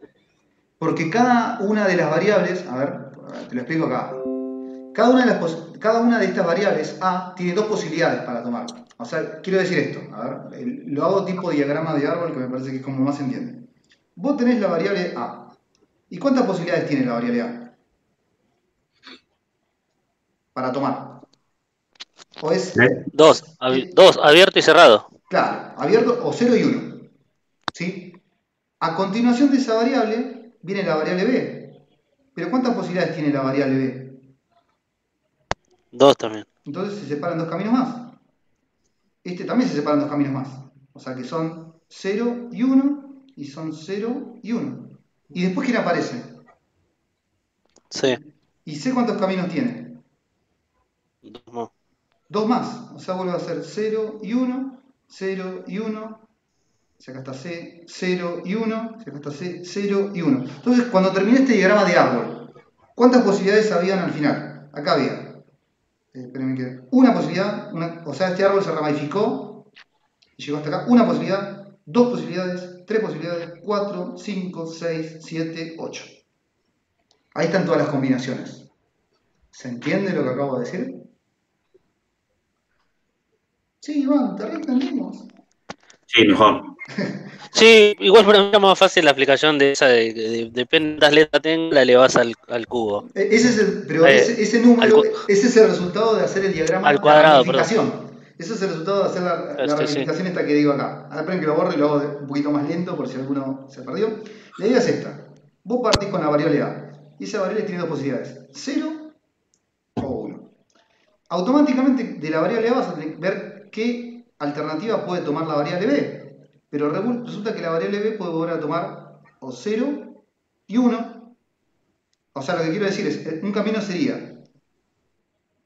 Porque cada una de las variables, a ver, te lo explico acá. Cada una de estas variables A tiene 2 posibilidades para tomar. O sea, quiero decir esto, a ver, lo hago tipo diagrama de árbol que me parece que es como más se entiende. Vos tenés la variable A. ¿Y cuántas posibilidades tiene la variable A? Para tomar. ¿O es? Dos abierto y cerrado. Claro, abierto o 0 y 1. ¿Sí? A continuación de esa variable viene la variable B. ¿Pero cuántas posibilidades tiene la variable B? 2 también. Entonces se separan 2 caminos más. Este también se separan 2 caminos más. O sea que son 0 y 1 y son 0 y 1. ¿Y después quién aparece? Sí. ¿Y C cuántos caminos tiene? 2 más. 2 más. O sea, vuelve a ser 0 y 1, 0 y 1. Si acá está C, 0 y 1. Si acá está C, 0 y 1. Entonces, cuando terminé este diagrama de árbol, ¿cuántas posibilidades habían al final? Acá había. Espérenme que. Una posibilidad. O sea, este árbol se ramificó y llegó hasta acá. Una posibilidad, 2 posibilidades, 3 posibilidades, 4, 5, 6, 7, 8. Ahí están todas las combinaciones. ¿Se entiende lo que acabo de decir? Sí, Iván, te reentendimos. Sí, mejor. Sí, igual para mí es más fácil la aplicación de esa, depende de cuántas letras tenga, la elevás al cubo. Ese es ese número, ese es el resultado de hacer el diagrama al de cuadrado, ramificación. Ese es el resultado de hacer la ramificación esta que digo acá. Ahora esperen que lo borro y lo hago un poquito más lento por si alguno se perdió. La idea es esta. Vos partís con la variable A. Y esa variable tiene 2 posibilidades. 0 o 1. Automáticamente de la variable A vas a tener que ver qué alternativa puede tomar la variable B. Pero resulta que la variable B puede volver a tomar o 0 y 1. O sea, lo que quiero decir es, un camino sería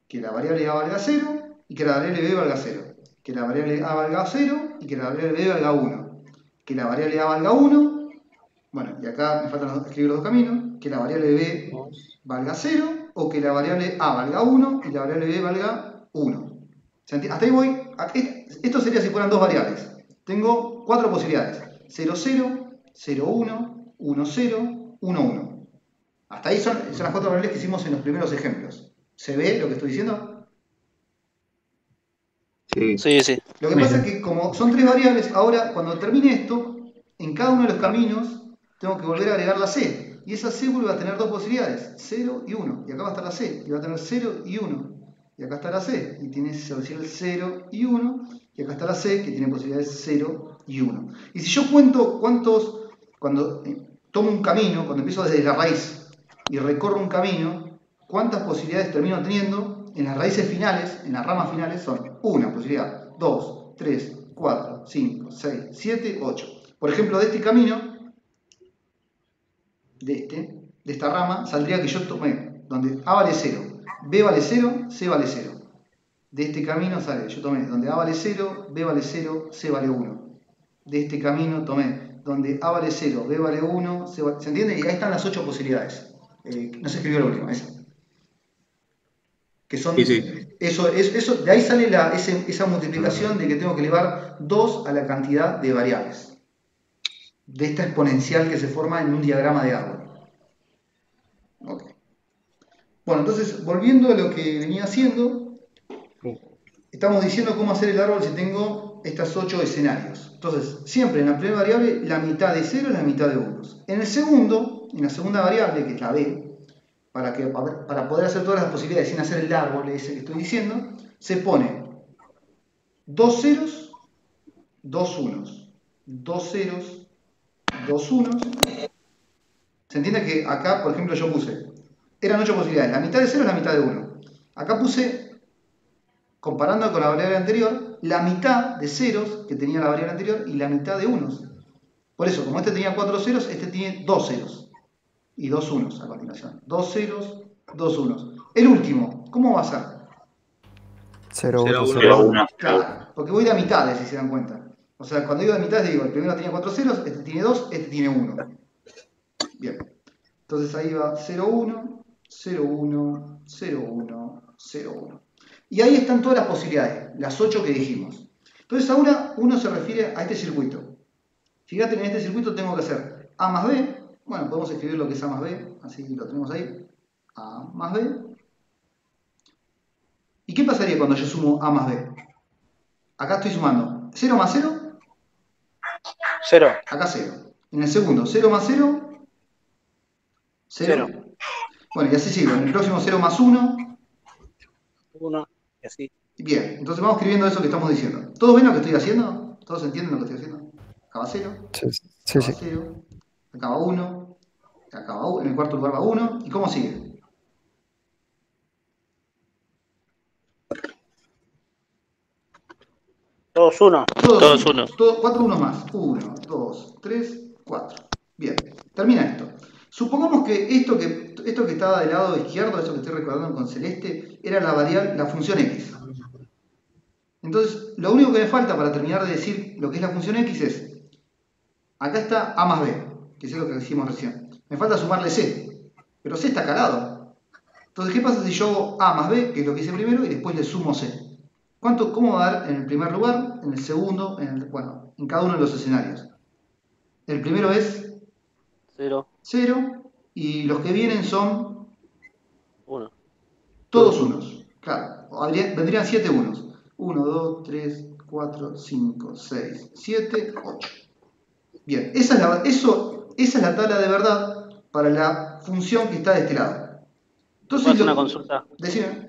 que la variable A valga 0 y que la variable B valga 0. Que la variable A valga 0 y que la variable B valga 1. Que la variable A valga 1. Bueno, y acá me faltan escribir los dos caminos. Que la variable B valga 0 o que la variable A valga 1 y la variable B valga 1. Hasta ahí voy. Esto sería si fueran 2 variables. Tengo 4 posibilidades. 0, 0, 0, 1, 1, 0, 1, 1. Hasta ahí son las 4 variables que hicimos en los primeros ejemplos. ¿Se ve lo que estoy diciendo? Sí. Sí, sí. Lo que pasa es que como son 3 variables, ahora cuando termine esto, en cada uno de los caminos tengo que volver a agregar la C. Y esa C vuelve a tener 2 posibilidades, 0 y 1. Y acá va a estar la C, y va a tener 0 y 1. Y acá está la C, y tiene el 0 y 1. Y acá está la C, que tiene posibilidades 0 y 1. Y si yo cuento cuántos, cuando tomo un camino, cuando empiezo desde la raíz y recorro un camino, ¿cuántas posibilidades termino teniendo? En las raíces finales, en las ramas finales, son 1 posibilidad, 2, 3, 4, 5, 6, 7, 8. Por ejemplo, de este camino, de esta rama, saldría que yo tomé donde A vale 0, B vale 0, C vale 0. De este camino sale, yo tomé donde A vale 0, B vale 0, C vale 1. De este camino tomé donde A vale 0, B vale 1, C vale... ¿Se entiende? Y ahí están las 8 posibilidades. No se escribió la última, esa. Que son, sí. Eso, de ahí sale esa multiplicación de que tengo que elevar 2 a la cantidad de variables. De esta exponencial que se forma en un diagrama de árbol. Okay. Bueno, entonces, volviendo a lo que venía haciendo, estamos diciendo cómo hacer el árbol si tengo estos 8 escenarios. Entonces, siempre en la primera variable, la mitad de 0 es la mitad de 1. En el segundo, en la segunda variable, que es la B, para poder hacer todas las posibilidades sin hacer el árbol ese que estoy diciendo, se pone 2 ceros, 2 unos, 2 ceros, 2 unos. Se entiende que acá, por ejemplo, yo puse, eran 8 posibilidades, la mitad de 0 es la mitad de 1. Acá puse, comparando con la variable anterior, la mitad de ceros que tenía la variable anterior y la mitad de unos. Por eso, como este tenía 4 ceros, este tiene 2 ceros y 2 unos a continuación. 2 ceros, 2 unos. El último, ¿cómo va a ser? 0, 1, 0, 0, 0, 1. 1. Claro, porque voy de a mitades, si se dan cuenta. O sea, cuando digo de mitades, digo, el primero tiene 4 ceros, este tiene 2, este tiene 1. Bien. Entonces ahí va 0, 1, 0, 1, 0, 1, 0, 1. Y ahí están todas las posibilidades, las 8 que dijimos. Entonces ahora uno se refiere a este circuito. Fíjate que en este circuito tengo que hacer A más B. Bueno, podemos escribir lo que es A más B, así lo tenemos ahí. A más B. ¿Y qué pasaría cuando yo sumo A más B? Acá estoy sumando 0 más 0, 0. acá 0. En el segundo, 0 más 0, 0. Bueno, y así sigo. En el próximo 0 más 1. 1. Y así. Bien, entonces vamos escribiendo eso que estamos diciendo. ¿Todos ven lo que estoy haciendo? ¿Todos entienden lo que estoy haciendo? Acá va 0, Sí, acá va 0, acá va 1, acá va 1, en el cuarto lugar va 1. ¿Y cómo sigue? Todos 1. Todos uno. 4 unos más. 1, 2, 3, 4. Bien, termina esto. Supongamos que esto que estaba del lado izquierdo, eso que estoy recordando con celeste, era la variable, la función x. Entonces, lo único que me falta para terminar de decir lo que es la función x es, acá está a más b, que es lo que decimos recién. Me falta sumarle c, pero c está calado. Entonces, ¿qué pasa si yo hago a más b, que es lo que hice primero, y después le sumo c? ¿Cómo va a dar en el primer lugar, en el segundo, bueno, en cada uno de los escenarios? El primero es 0, 0 y los que vienen son 1. todos unos. Claro, vendrían 7 unos. 1, 2, 3, 4, 5, 6, 7, 8. Bien, esa es la tabla de verdad para la función que está de este lado. ¿Puedo Entonces, hacer una consulta? decime,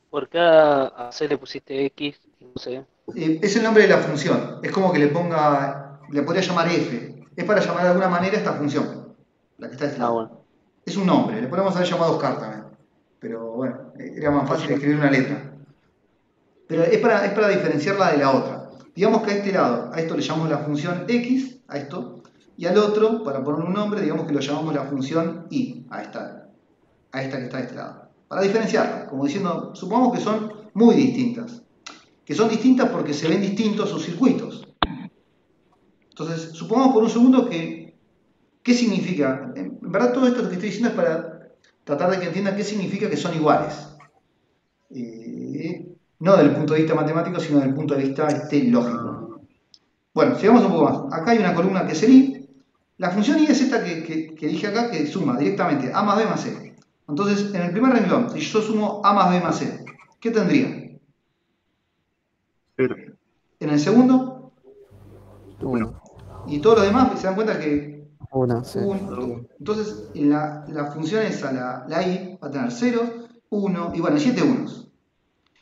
¿Por qué a C le pusiste X y no C? es el nombre de la función. Es como que le podría llamar f. Es para llamar de alguna manera esta función, la que está de este lado. Bueno. Es un nombre, le podemos haber llamado Oscar también. Pero bueno, era más fácil escribir una letra. Pero es para diferenciarla de la otra. Digamos que a este lado, a esto le llamamos la función x, a esto, y al otro, para poner un nombre, digamos que lo llamamos la función y, a esta que está de este lado. Para diferenciarla, como diciendo, supongamos que son muy distintas. Que son distintas porque se ven distintos sus circuitos. Entonces, supongamos por un segundo que, ¿qué significa? En verdad todo esto que estoy diciendo es para tratar de que entiendan qué significa que son iguales. No desde el punto de vista matemático, sino desde el punto de vista lógico. Bueno, sigamos un poco más. Acá hay una columna que es el i. La función i es esta que dije acá, que suma directamente a más b más c. Entonces, en el primer renglón, si yo sumo a más b más c, ¿qué tendría? 0. En el segundo, 1. y todos los demás se dan cuenta que 1, sí. entonces la función esa, la i, va a tener 0, 1 y bueno, 7 unos.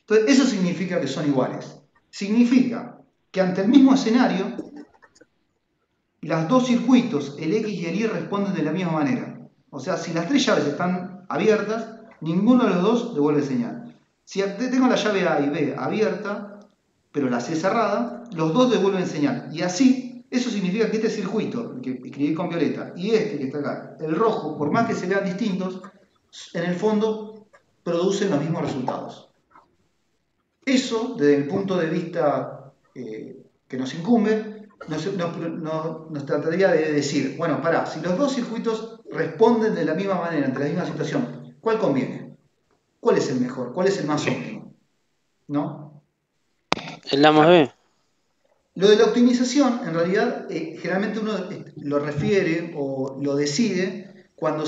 Entonces, eso significa que son iguales. Significa que ante el mismo escenario, los dos circuitos, el X y el Y, responden de la misma manera. O sea, si las tres llaves están abiertas, ninguno de los dos devuelve señal. Si tengo la llave A y B abierta, pero la C cerrada, los dos devuelven señal. Y así, eso significa que este circuito, el que escribí con violeta, y este que está acá, el rojo, por más que se vean distintos, en el fondo producen los mismos resultados. Eso, desde el punto de vista que nos incumbe, nos trataría de decir, bueno, pará, si los dos circuitos responden de la misma manera ante la misma situación, ¿cuál conviene? ¿Cuál es el mejor? ¿Cuál es el más óptimo? ¿No? El A más B. Lo de la optimización, en realidad, generalmente uno lo refiere o lo decide cuando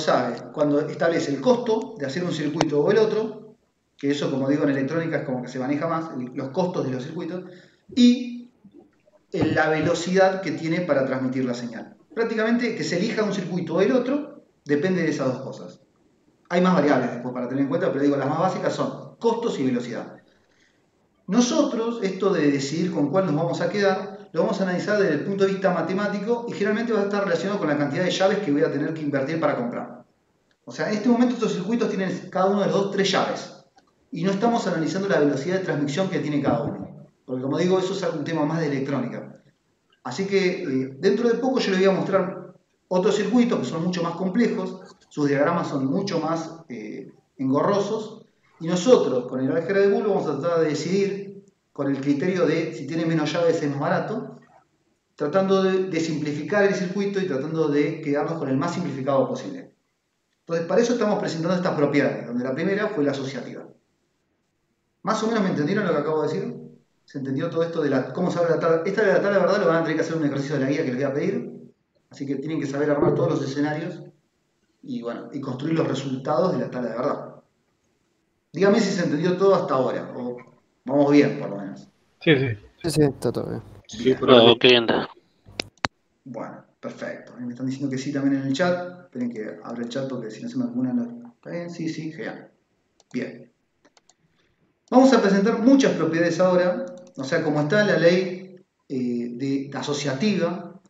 establece el costo de hacer un circuito o el otro, que eso, como digo, en electrónica es como que se maneja más, los costos de los circuitos, y la velocidad que tiene para transmitir la señal. Prácticamente que se elija un circuito o el otro depende de esas dos cosas. Hay más variables después para tener en cuenta, pero digo, las más básicas son costos y velocidad. Nosotros, esto de decidir con cuál nos vamos a quedar, lo vamos a analizar desde el punto de vista matemático y generalmente va a estar relacionado con la cantidad de llaves que voy a tener que invertir para comprar. O sea, en este momento estos circuitos tienen cada uno de los dos 3 llaves y no estamos analizando la velocidad de transmisión que tiene cada uno. Porque como digo, eso es un tema más de electrónica. Así que dentro de poco yo les voy a mostrar otros circuitos que son mucho más complejos, sus diagramas son mucho más engorrosos, y nosotros con el álgebra de Boole vamos a tratar de decidir con el criterio de si tiene menos llaves es más barato, tratando de simplificar el circuito y tratando de quedarnos con el más simplificado posible. Entonces, para eso estamos presentando estas propiedades, donde la primera fue la asociativa. ¿Más o menos me entendieron lo que acabo de decir? ¿Se entendió todo esto de cómo saber la tabla? Esta de la tabla de verdad lo van a tener que hacer un ejercicio de la guía que les voy a pedir. Así que tienen que saber armar todos los escenarios y, bueno, y construir los resultados de la tabla de verdad. Dígame si se entendió todo hasta ahora, o vamos bien por lo menos. Sí, sí. Sí, sí, está todo bien. Sí, Oh, qué linda. Bueno, perfecto. Me están diciendo que sí también en el chat. Esperen que abra el chat porque si no se me acumulan los... ¿Está bien? Sí, sí, genial. Bien. Vamos a presentar muchas propiedades ahora. O sea, como está la ley de asociativa.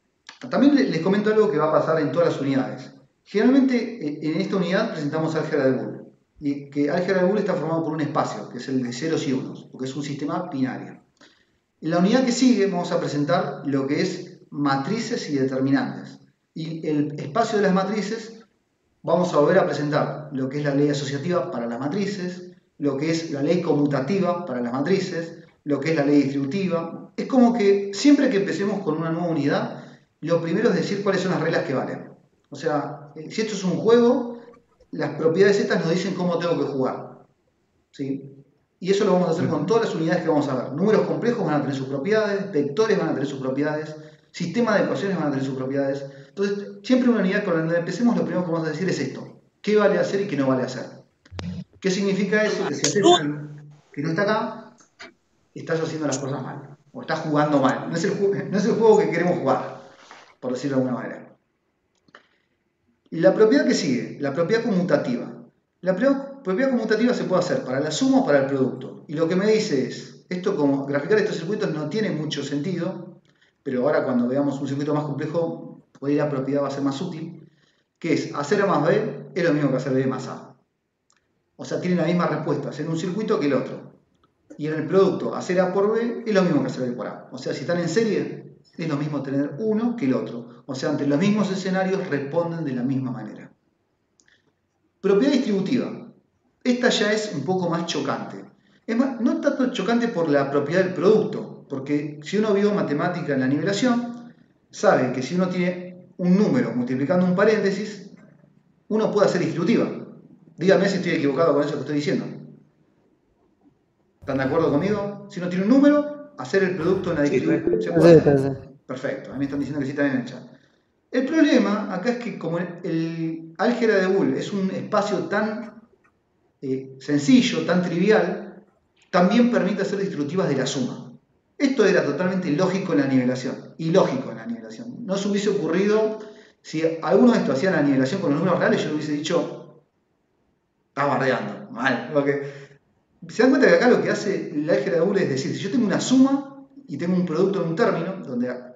También les comento algo que va a pasar en todas las unidades. Generalmente en esta unidad presentamos álgebra de Boole. Y que álgebra de Boole está formado por un espacio, que es el de ceros y unos, porque es un sistema binario. En la unidad que sigue vamos a presentar lo que es matrices y determinantes. Y el espacio de las matrices vamos a volver a presentar lo que es la ley asociativa para las matrices, lo que es la ley conmutativa para las matrices, lo que es la ley distributiva. Es como que siempre que empecemos con una nueva unidad, lo primero es decir cuáles son las reglas que valen. O sea, si esto es un juego, las propiedades estas nos dicen cómo tengo que jugar. ¿Sí? Y eso lo vamos a hacer con todas las unidades que vamos a ver. Números complejos van a tener sus propiedades, vectores van a tener sus propiedades, sistemas de ecuaciones van a tener sus propiedades. Entonces, siempre una unidad con la que empecemos, lo primero que vamos a decir es esto. ¿Qué vale hacer y qué no vale hacer? ¿Qué significa eso? Que si haces algo que no está acá, estás haciendo las cosas mal. O estás jugando mal. No es el juego que queremos jugar, por decirlo de alguna manera. La propiedad que sigue, la propiedad conmutativa. La propiedad conmutativa se puede hacer para la suma o para el producto. Y lo que me dice es, esto como graficar estos circuitos no tiene mucho sentido, pero ahora cuando veamos un circuito más complejo, puede ir a propiedad va a ser más útil, que es hacer A más B es lo mismo que hacer B más A. O sea, tienen la misma respuesta en un circuito que el otro. Y en el producto, hacer A por B es lo mismo que hacer B por A. O sea, si están en serie, es lo mismo tener uno que el otro. O sea, ante los mismos escenarios responden de la misma manera. Propiedad distributiva. Esta ya es un poco más chocante. Es más, no tanto chocante por la propiedad del producto, porque si uno vio matemática en la nivelación, sabe que si uno tiene un número multiplicando un paréntesis, uno puede hacer distributiva. Dígame si estoy equivocado con eso que estoy diciendo. ¿Están de acuerdo conmigo? Si uno tiene un número, hacer el producto en la distributiva. ¿Se puede hacer? Perfecto, a mí me están diciendo que sí también en el chat. El problema acá es que como el álgebra de Boole es un espacio tan sencillo, tan trivial, también permite hacer distributivas de la suma. Esto era totalmente lógico en la nivelación, ilógico en la nivelación. No se hubiese ocurrido, si alguno de estos hacía la nivelación con los números reales, yo le hubiese dicho, estás bardeando, mal. Porque se dan cuenta que acá lo que hace el álgebra de Boole es decir, si yo tengo una suma y tengo un producto en un término, donde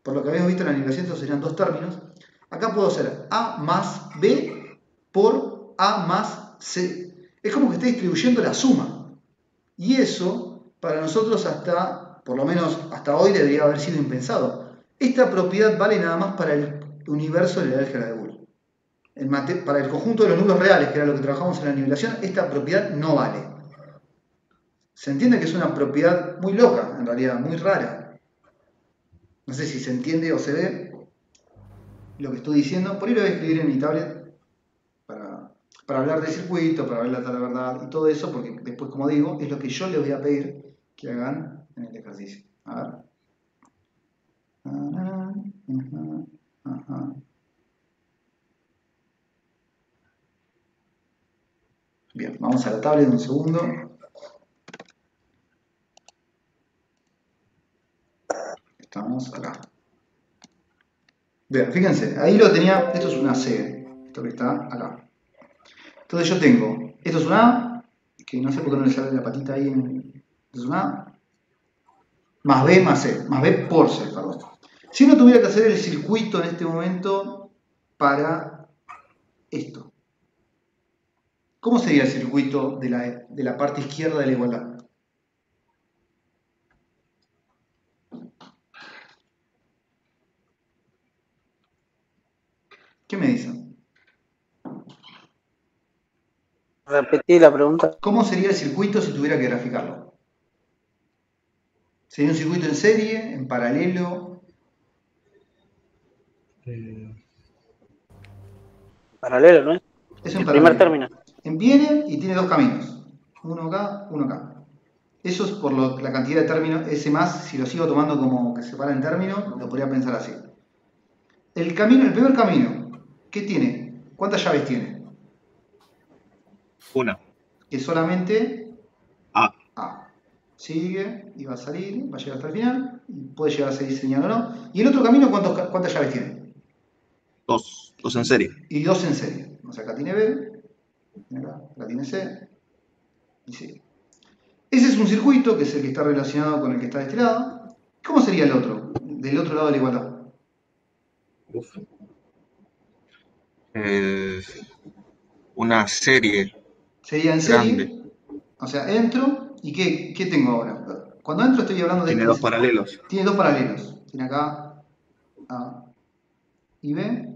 por lo que habíamos visto en la nivelación estos serían dos términos, acá puedo hacer A más B por A más C. Es como que está distribuyendo la suma. Y eso, para nosotros hasta, por lo menos hasta hoy, debería haber sido impensado. Esta propiedad vale nada más para el universo de la álgebra de Boole. Para el conjunto de los números reales, que era lo que trabajamos en la nivelación, esta propiedad no vale. Se entiende que es una propiedad muy loca, en realidad, muy rara. No sé si se entiende o se ve lo que estoy diciendo. Por ahí lo voy a escribir en mi tablet para hablar de circuito, para hablar de la verdad y todo eso, porque después, como digo, es lo que yo les voy a pedir que hagan en el ejercicio. A ver. Bien, vamos a la tablet un segundo. Estamos acá. Bien, fíjense, ahí lo tenía, esto es una C, esto que está acá. Entonces yo tengo, esto es una A, que no sé por qué no le sale la patita ahí, esto es una A, más B más C, más B por C, perdón. Si uno tuviera que hacer el circuito en este momento para esto, ¿cómo sería el circuito de la parte izquierda de la igualdad? ¿Qué me dicen? Repetí la pregunta. ¿Cómo sería el circuito si tuviera que graficarlo? ¿Sería un circuito en serie, en paralelo? Paralelo, ¿no es? Es en El primer paralelo. término. Viene y tiene dos caminos. Uno acá, uno acá. Eso es por la cantidad de términos. Ese más, si lo sigo tomando como que se para en términos, lo podría pensar así. El primer camino, ¿qué tiene? ¿Cuántas llaves tiene? Una. Que solamente A. A. Sigue y va a salir, va a llegar hasta el final, y puede llegar a seguir señal o no. ¿Y el otro camino cuántas llaves tiene? Dos. Dos en serie. Y dos en serie. O sea, acá tiene B, acá tiene C, y C. Ese es un circuito, que es el que está relacionado con el que está de este lado. ¿Cómo sería el otro? Del otro lado de la igualdad. Uf. Una serie Sería en grande. serie. O sea, entro, ¿y qué tengo ahora? Cuando entro estoy hablando de Tiene dos paralelos. Tiene dos paralelos. Tiene acá A y B.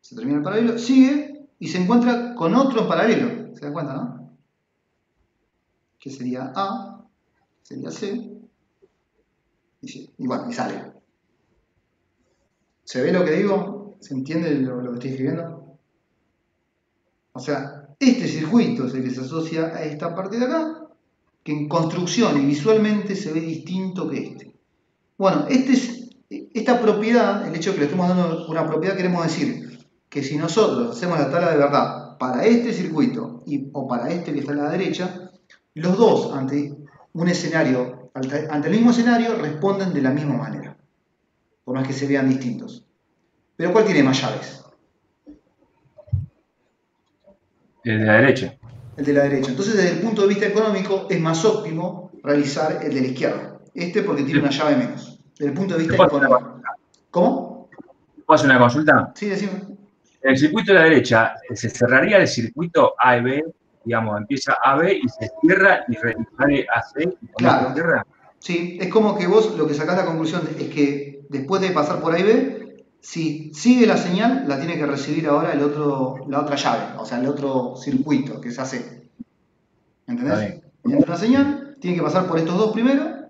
Se termina el paralelo, sigue y se encuentra con otro en paralelo. ¿Se dan cuenta, no? Que sería A, sería C, y bueno, y sale. ¿Se ve lo que digo? ¿Se entiende lo que estoy escribiendo? O sea, este circuito es el que se asocia a esta parte de acá, que en construcción y visualmente se ve distinto que este. Bueno, esta propiedad, el hecho de que le estemos dando una propiedad, queremos decir que si nosotros hacemos la tabla de verdad para este circuito o para este que está a la derecha, los dos ante el mismo escenario responden de la misma manera, por más que se vean distintos. Pero ¿cuál tiene más llaves? El de la derecha. El de la derecha. Entonces, desde el punto de vista económico, es más óptimo realizar el de la izquierda. Porque tiene una llave menos. Desde el punto de vista económico. ¿Cómo? ¿Puedo hacer una consulta? Sí, decime. El circuito de la derecha, ¿se cerraría el circuito A y B? Digamos, empieza A, B y se cierra y sale A, C y Claro. se cierra. Sí, es como que vos lo que sacás la conclusión es que después de pasar por A y B, si sigue la señal, la tiene que recibir ahora la otra llave, o sea, el otro circuito, que es AC. ¿Entendés? Entra una señal, tiene que pasar por estos dos primero,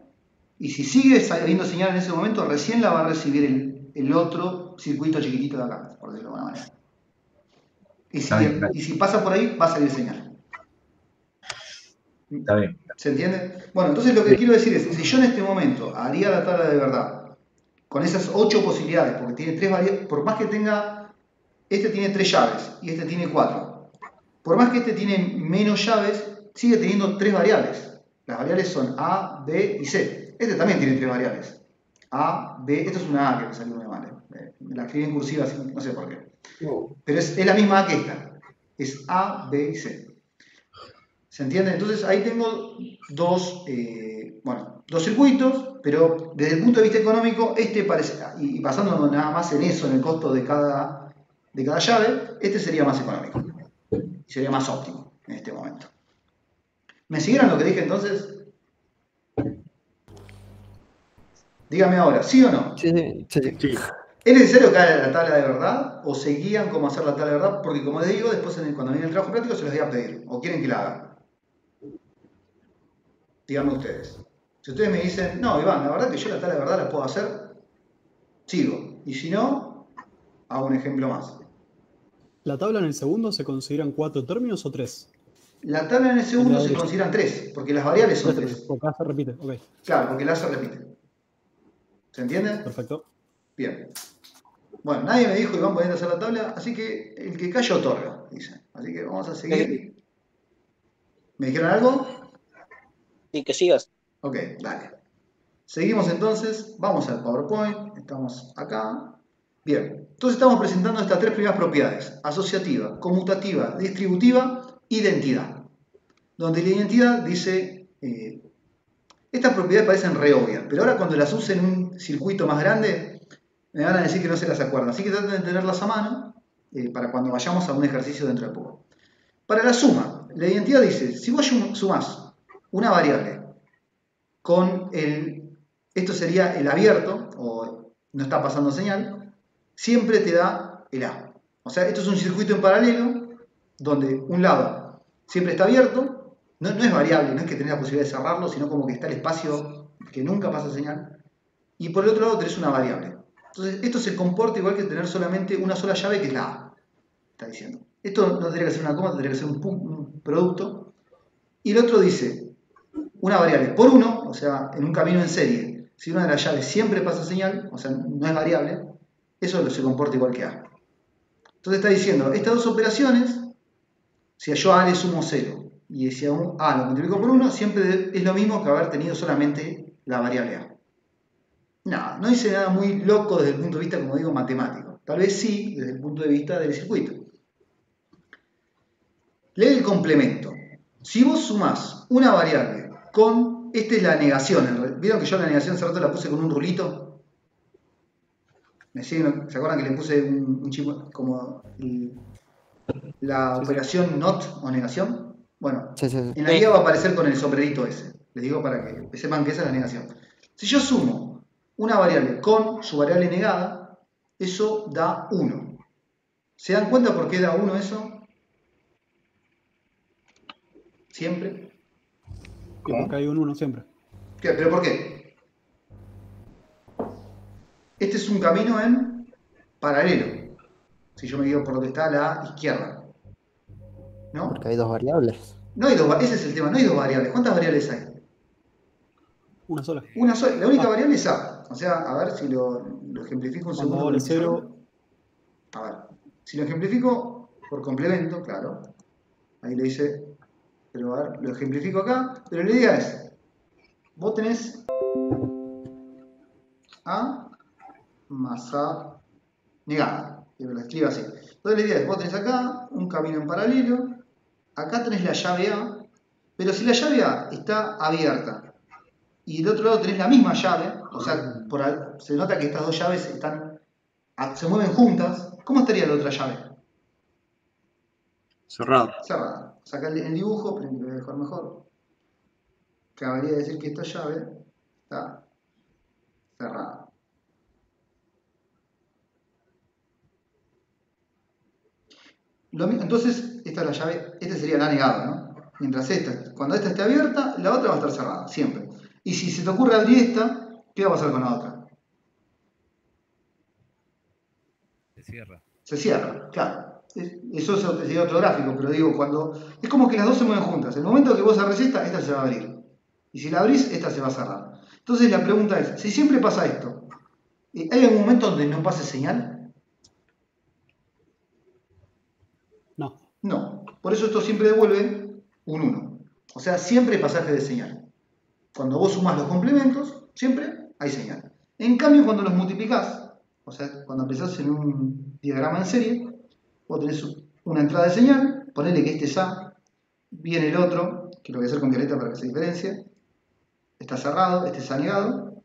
y si sigue saliendo señal en ese momento, recién la va a recibir el otro circuito chiquitito de acá, por decirlo de alguna manera. Y si pasa por ahí, va a salir señal. Está bien. ¿Se entiende? Bueno, entonces lo que quiero decir es, si yo en este momento haría la tabla de verdad, con esas 8 posibilidades, porque tiene 3 variables, por más que tenga, este tiene 3 llaves y este tiene 4, por más que este tiene menos llaves, sigue teniendo 3 variables. Las variables son A, B y C. Este también tiene 3 variables. A, B, esto es una A que me salió muy mal. Me la escribí en cursiva, así, no sé por qué. Pero es la misma A que esta. Es A, B y C. ¿Se entiende? Entonces ahí tengo dos circuitos, pero desde el punto de vista económico, este parece, y basándonos nada más en eso, en el costo de cada llave, este sería más económico. Y sería más óptimo en este momento. ¿Me siguieron lo que dije entonces? Dígame ahora, ¿sí o no? Sí. ¿Es necesario que haga la tabla de verdad o se guían cómo hacer la tabla de verdad? Porque como les digo, después cuando viene el trabajo práctico se los voy a pedir. ¿O quieren que la haga? Díganme ustedes. Si ustedes me dicen, no, Iván, la verdad que yo la tabla de verdad la puedo hacer, sigo. Y si no, hago un ejemplo más. ¿La tabla en el segundo se consideran 4 términos o 3? La tabla en el segundo se consideran 3, porque las variables son 3. Porque se repite, ok. Claro, porque la se repite. ¿Se entiende? Perfecto. Bien. Bueno, nadie me dijo, Iván, podés hacer la tabla, así que el que calla otorga, dice. Así que vamos a seguir. ¿Me dijeron algo? Sí, que sigas. Ok, dale. Seguimos entonces, vamos al PowerPoint, estamos acá. Bien, entonces estamos presentando estas 3 primeras propiedades: asociativa, conmutativa, distributiva, identidad. Donde la identidad dice, estas propiedades parecen re obvias, pero ahora cuando las use en un circuito más grande, me van a decir que no se las acuerdan. Así que traten de tenerlas a mano para cuando vayamos a un ejercicio dentro de poco. Para la suma, la identidad dice, si vos sumás una variable con esto sería el abierto, o no está pasando señal, siempre te da el A. O sea, esto es un circuito en paralelo donde un lado siempre está abierto, no es variable, no es que tenés la posibilidad de cerrarlo, sino como que está el espacio que nunca pasa señal, y por el otro lado tenés una variable. Entonces, esto se comporta igual que tener solamente una sola llave, que es la A, está diciendo. Esto no tendría que ser una coma, tendría que ser un producto. Y el otro dice, una variable por uno, o sea, en un camino en serie, si una de las llaves siempre pasa señal, o sea, no es variable, eso se comporta igual que A. Entonces está diciendo, estas dos operaciones, si yo a A le sumo 0 y si a A lo multiplico por 1, siempre es lo mismo que haber tenido solamente la variable A. Nada, no dice nada muy loco desde el punto de vista, como digo, matemático. Tal vez sí, desde el punto de vista del circuito. Ley del complemento. Si vos sumás una variable con, esta es la negación, ¿vieron que yo la negación hace rato la puse con un rulito? ¿Me siguen? ¿Se acuerdan que le puse un chip como la operación not o negación? Bueno, Sí, sí, sí. en la guía va a aparecer con el sombrerito ese. Les digo para que sepan que esa es la negación. Si yo sumo una variable con su variable negada, eso da 1. ¿Se dan cuenta por qué da 1 eso? Siempre. Y porque hay un 1 siempre. ¿Pero por qué? Este es un camino en paralelo. Si yo me guío por donde está la izquierda. ¿No? Porque hay dos variables. No hay ese es el tema, no hay dos variables. ¿Cuántas variables hay? Una sola. Una sola. La única variable es A. O sea, a ver si lo ejemplifico un Cuando segundo. vale 0. A ver, si lo ejemplifico por complemento, claro. Ahí le dice, pero a ver, lo ejemplifico acá. Pero la idea es, vos tenés A más A negada. Que lo escribo así. Entonces la idea es, vos tenés acá un camino en paralelo. Acá tenés la llave A. Pero si la llave A está abierta y del otro lado tenés la misma llave, o sea, se nota que estas dos llaves se mueven juntas, ¿cómo estaría la otra llave? Cerrado. Cerrada. Saca el dibujo, pero lo voy a dejar mejor. Acabaría de decir que esta llave está cerrada. Entonces, esta es la llave, esta sería la negada, ¿no? Mientras cuando esta esté abierta, la otra va a estar cerrada, siempre. Y si se te ocurre abrir esta, ¿qué va a pasar con la otra? Se cierra. Se cierra, claro. Eso sería otro gráfico, pero digo, es como que las dos se mueven juntas. En el momento que vos abrís esta se va a abrir. Y si la abrís, esta se va a cerrar. Entonces la pregunta es, si siempre pasa esto, ¿hay algún momento donde no pase señal? No. No. Por eso esto siempre devuelve un 1. O sea, siempre hay pasaje de señal. Cuando vos sumás los complementos, siempre hay señal. En cambio, cuando los multiplicás, o sea, cuando empezás en un diagrama en serie, vos tenés una entrada de señal, ponele que este es A, viene el otro, que lo voy a hacer con violeta para que se diferencie, está cerrado, este está negado,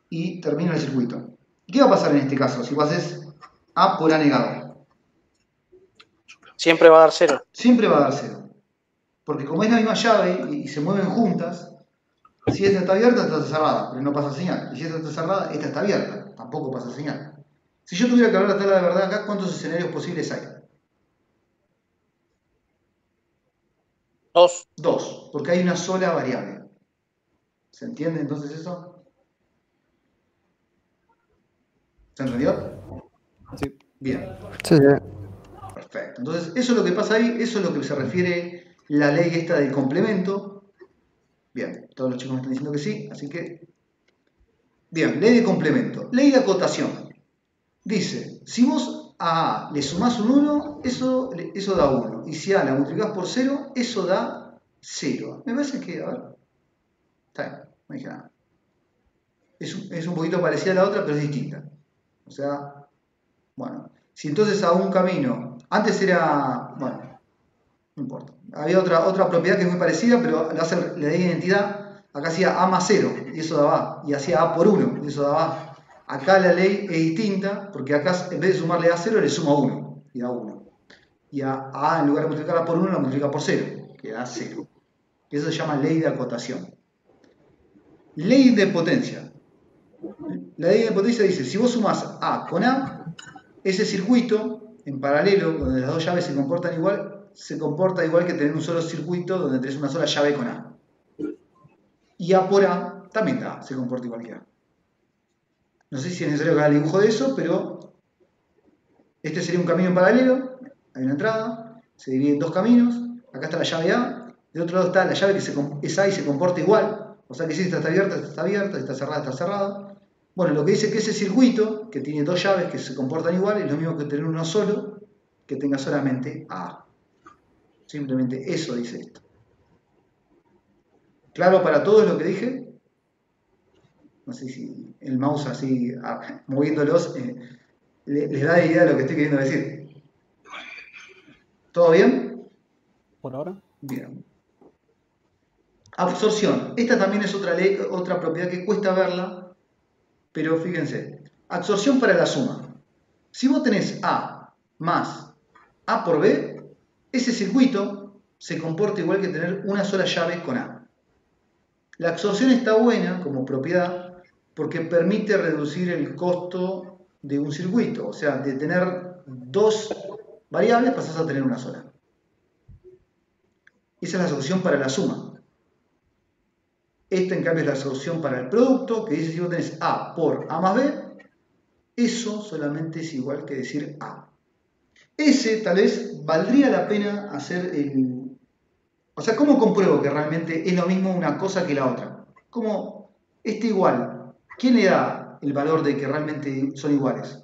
y termina el circuito. ¿Y qué va a pasar en este caso si vos haces A por A negado? Siempre va a dar 0. Siempre va a dar 0. Porque como es la misma llave y se mueven juntas, si esta está abierta, esta está cerrada, pero no pasa señal. Y si esta está cerrada, esta está abierta, tampoco pasa señal. Si yo tuviera que hablar la tabla de verdad acá, ¿cuántos escenarios posibles hay? 2. 2, porque hay una sola variable. ¿Se entiende entonces eso? ¿Se entendió? Sí. Bien, Sí, sí. perfecto. Entonces, eso es lo que pasa ahí, eso es lo que se refiere la ley esta del complemento. Bien, todos los chicos me están diciendo que sí, así que... Bien, ley de complemento. Ley de acotación. Dice, si vos a A le sumás un 1, eso da 1. Y si A la multiplicás por 0, eso da 0. Me parece que, a ver... Está bien, no dije nada. Es un poquito parecida a la otra, pero es distinta. O sea, bueno, si entonces a un camino... Antes era... Bueno, no importa. Había otra propiedad que es muy parecida, pero le da identidad. Acá hacía A más 0, y eso daba A. Y hacía A por 1, y eso daba A. Acá la ley es distinta, porque acá en vez de sumarle A 0, le suma 1, y da 1. Y a A, en lugar de multiplicarla por 1, la multiplica por 0, que da 0. Y eso se llama ley de acotación. Ley de potencia. La ley de potencia dice, si vos sumás A con A, ese circuito en paralelo, donde las dos llaves se comportan igual, se comporta igual que tener un solo circuito donde tenés una sola llave con A. Y A por A también da, se comporta igual que A. No sé si es necesario que haga el dibujo de eso, pero este sería un camino en paralelo, hay una entrada, se divide en dos caminos, acá está la llave A, del otro lado está la llave que es A y se comporta igual, o sea que si esta está abierta, esta está abierta, si está cerrada, está cerrada. Bueno, lo que dice que ese circuito, que tiene dos llaves que se comportan igual, es lo mismo que tener uno solo, que tenga solamente A. Simplemente eso dice esto. ¿Claro para todos lo que dije? No sé si el mouse así, moviéndolos, les da idea de lo que estoy queriendo decir. ¿Todo bien? Por ahora. Bien. Absorción. Esta también es otra ley, otra propiedad que cuesta verla, pero fíjense. Absorción para la suma. Si vos tenés A más A por B, ese circuito se comporta igual que tener una sola llave con A. La absorción está buena como propiedad porque permite reducir el costo de un circuito. O sea, de tener dos variables pasás a tener una sola. Esa es la absorción para la suma. Esta en cambio es la absorción para el producto, que dice si vos tenés A por A más B, eso solamente es igual que decir A. Ese tal vez valdría la pena hacer el... O sea, ¿cómo compruebo que realmente es lo mismo una cosa que la otra? ¿Cómo está igual? ¿Quién le da el valor de que realmente son iguales?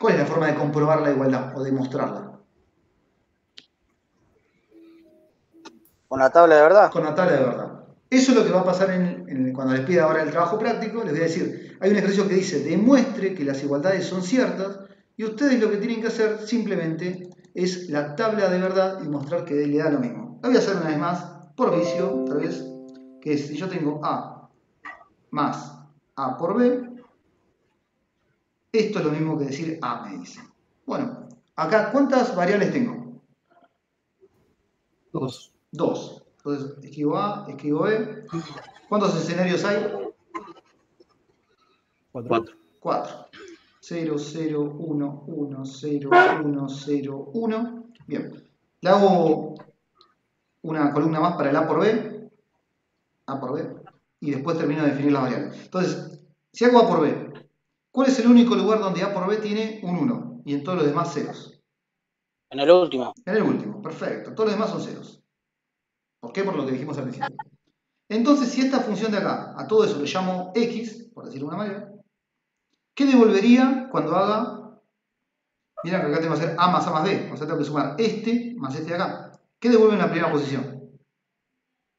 ¿Cuál es la forma de comprobar la igualdad o de mostrarla? Con la tabla de verdad. Con la tabla de verdad. Eso es lo que va a pasar cuando les pida ahora el trabajo práctico. Les voy a decir, hay un ejercicio que dice, demuestre que las igualdades son ciertas, y ustedes lo que tienen que hacer simplemente es la tabla de verdad y mostrar que le da lo mismo. La voy a hacer una vez más, por vicio, tal vez, que es, si yo tengo A más A por B, esto es lo mismo que decir A, me dice. Bueno, acá, ¿cuántas variables tengo? 2. 2. Entonces, escribo A, escribo B. ¿Cuántos escenarios hay? 4. 4. 0, 0, 1, 1, 0, 1, 0, 1. Bien. Le hago una columna más para el A por B. A por B. Y después termino de definir las variables. Entonces, si hago A por B, ¿cuál es el único lugar donde A por B tiene un 1? Y en todos los demás ceros. En el último. En el último, perfecto. Todos los demás son ceros. ¿Por qué? Por lo que dijimos al principio. Entonces, si esta función de acá, a todo eso le llamo x, por decirlo de una manera, ¿qué devolvería cuando haga? Miren que acá tengo que hacer A más B. O sea, tengo que sumar este más este de acá. ¿Qué devuelve en la primera posición?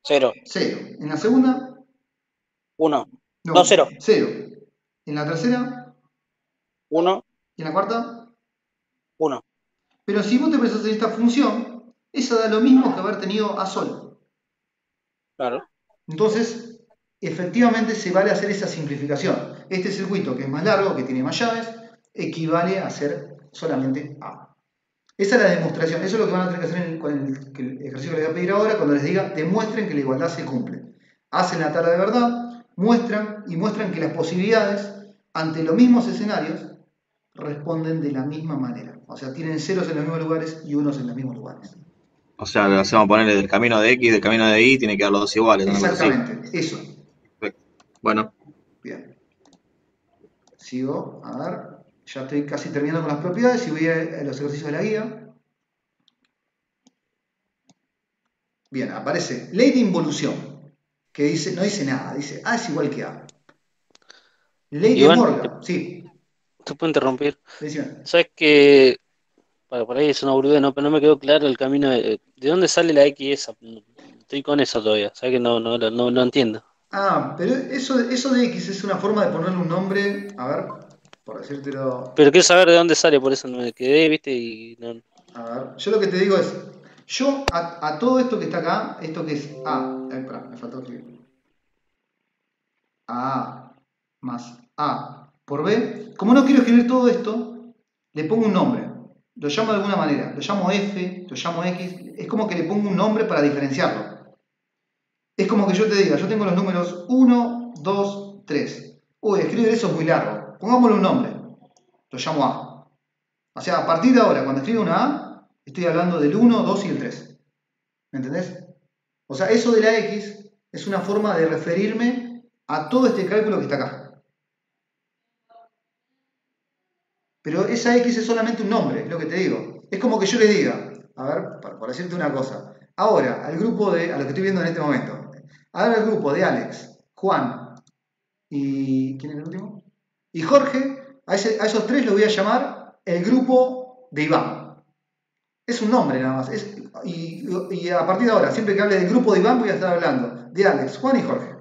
0. 0. En la segunda, 1. no, No, 0. 0. En la tercera, 1. y en la cuarta, 1. pero si vos te pensás en esta función, esa da lo mismo que haber tenido A solo. Claro. Entonces, efectivamente se vale hacer esa simplificación. Este circuito que es más largo, que tiene más llaves, equivale a ser solamente A. Esa es la demostración. Eso es lo que van a tener que hacer con el ejercicio que les voy a pedir ahora cuando les diga demuestren que la igualdad se cumple. Hacen la tabla de verdad, muestran que las posibilidades ante los mismos escenarios responden de la misma manera. O sea, tienen ceros en los mismos lugares y unos en los mismos lugares. O sea, lo hacemos ponerle del camino de X, del camino de Y, tiene que dar los dos iguales. ¿No? Exactamente, eso. Perfecto. Bueno. Bien. Sigo, a ver. Ya estoy casi terminando con las propiedades y voy a los ejercicios de la guía. Bien, aparece ley de involución, que dice, no dice nada, dice A es igual que A. Ley de Iván, Morgan, sí. ¿te puedo interrumpir? Decime. ¿Sabes que por ahí es una burbuja, no, pero no me quedó claro el camino de dónde sale la X esa? Estoy con eso todavía, ¿sabes que no entiendo? Ah, pero eso de X es una forma de ponerle un nombre, a ver, por decírtelo. Pero quiero saber de dónde sale, por eso no me quedé, ¿viste? Y no. A ver, yo lo que te digo es, yo a todo esto que está acá, esto que es A, espera, me faltó escribir. A más A por B, como no quiero escribir todo esto, le pongo un nombre, lo llamo de alguna manera, lo llamo F, lo llamo X, es como que le pongo un nombre para diferenciarlo. Es como que yo te diga, yo tengo los números 1, 2, 3. Uy, escribir eso es muy largo, pongámosle un nombre. lo llamo A. O sea, a partir de ahora, cuando escribo una A, estoy hablando del 1, 2 y el 3. ¿Me entendés? O sea, eso de la X es una forma de referirme a todo este cálculo que está acá. Pero esa X es solamente un nombre, es lo que te digo. Es como que yo les diga, a ver, por decirte una cosa, ahora, al grupo de, a lo que estoy viendo en este momento, ahora el grupo de Alex, Juan y... ¿quién es el último? Y Jorge, a esos tres los voy a llamar el grupo de Iván. Es un nombre nada más. Y a partir de ahora, siempre que hable del grupo de Iván, voy a estar hablando de Alex, Juan y Jorge.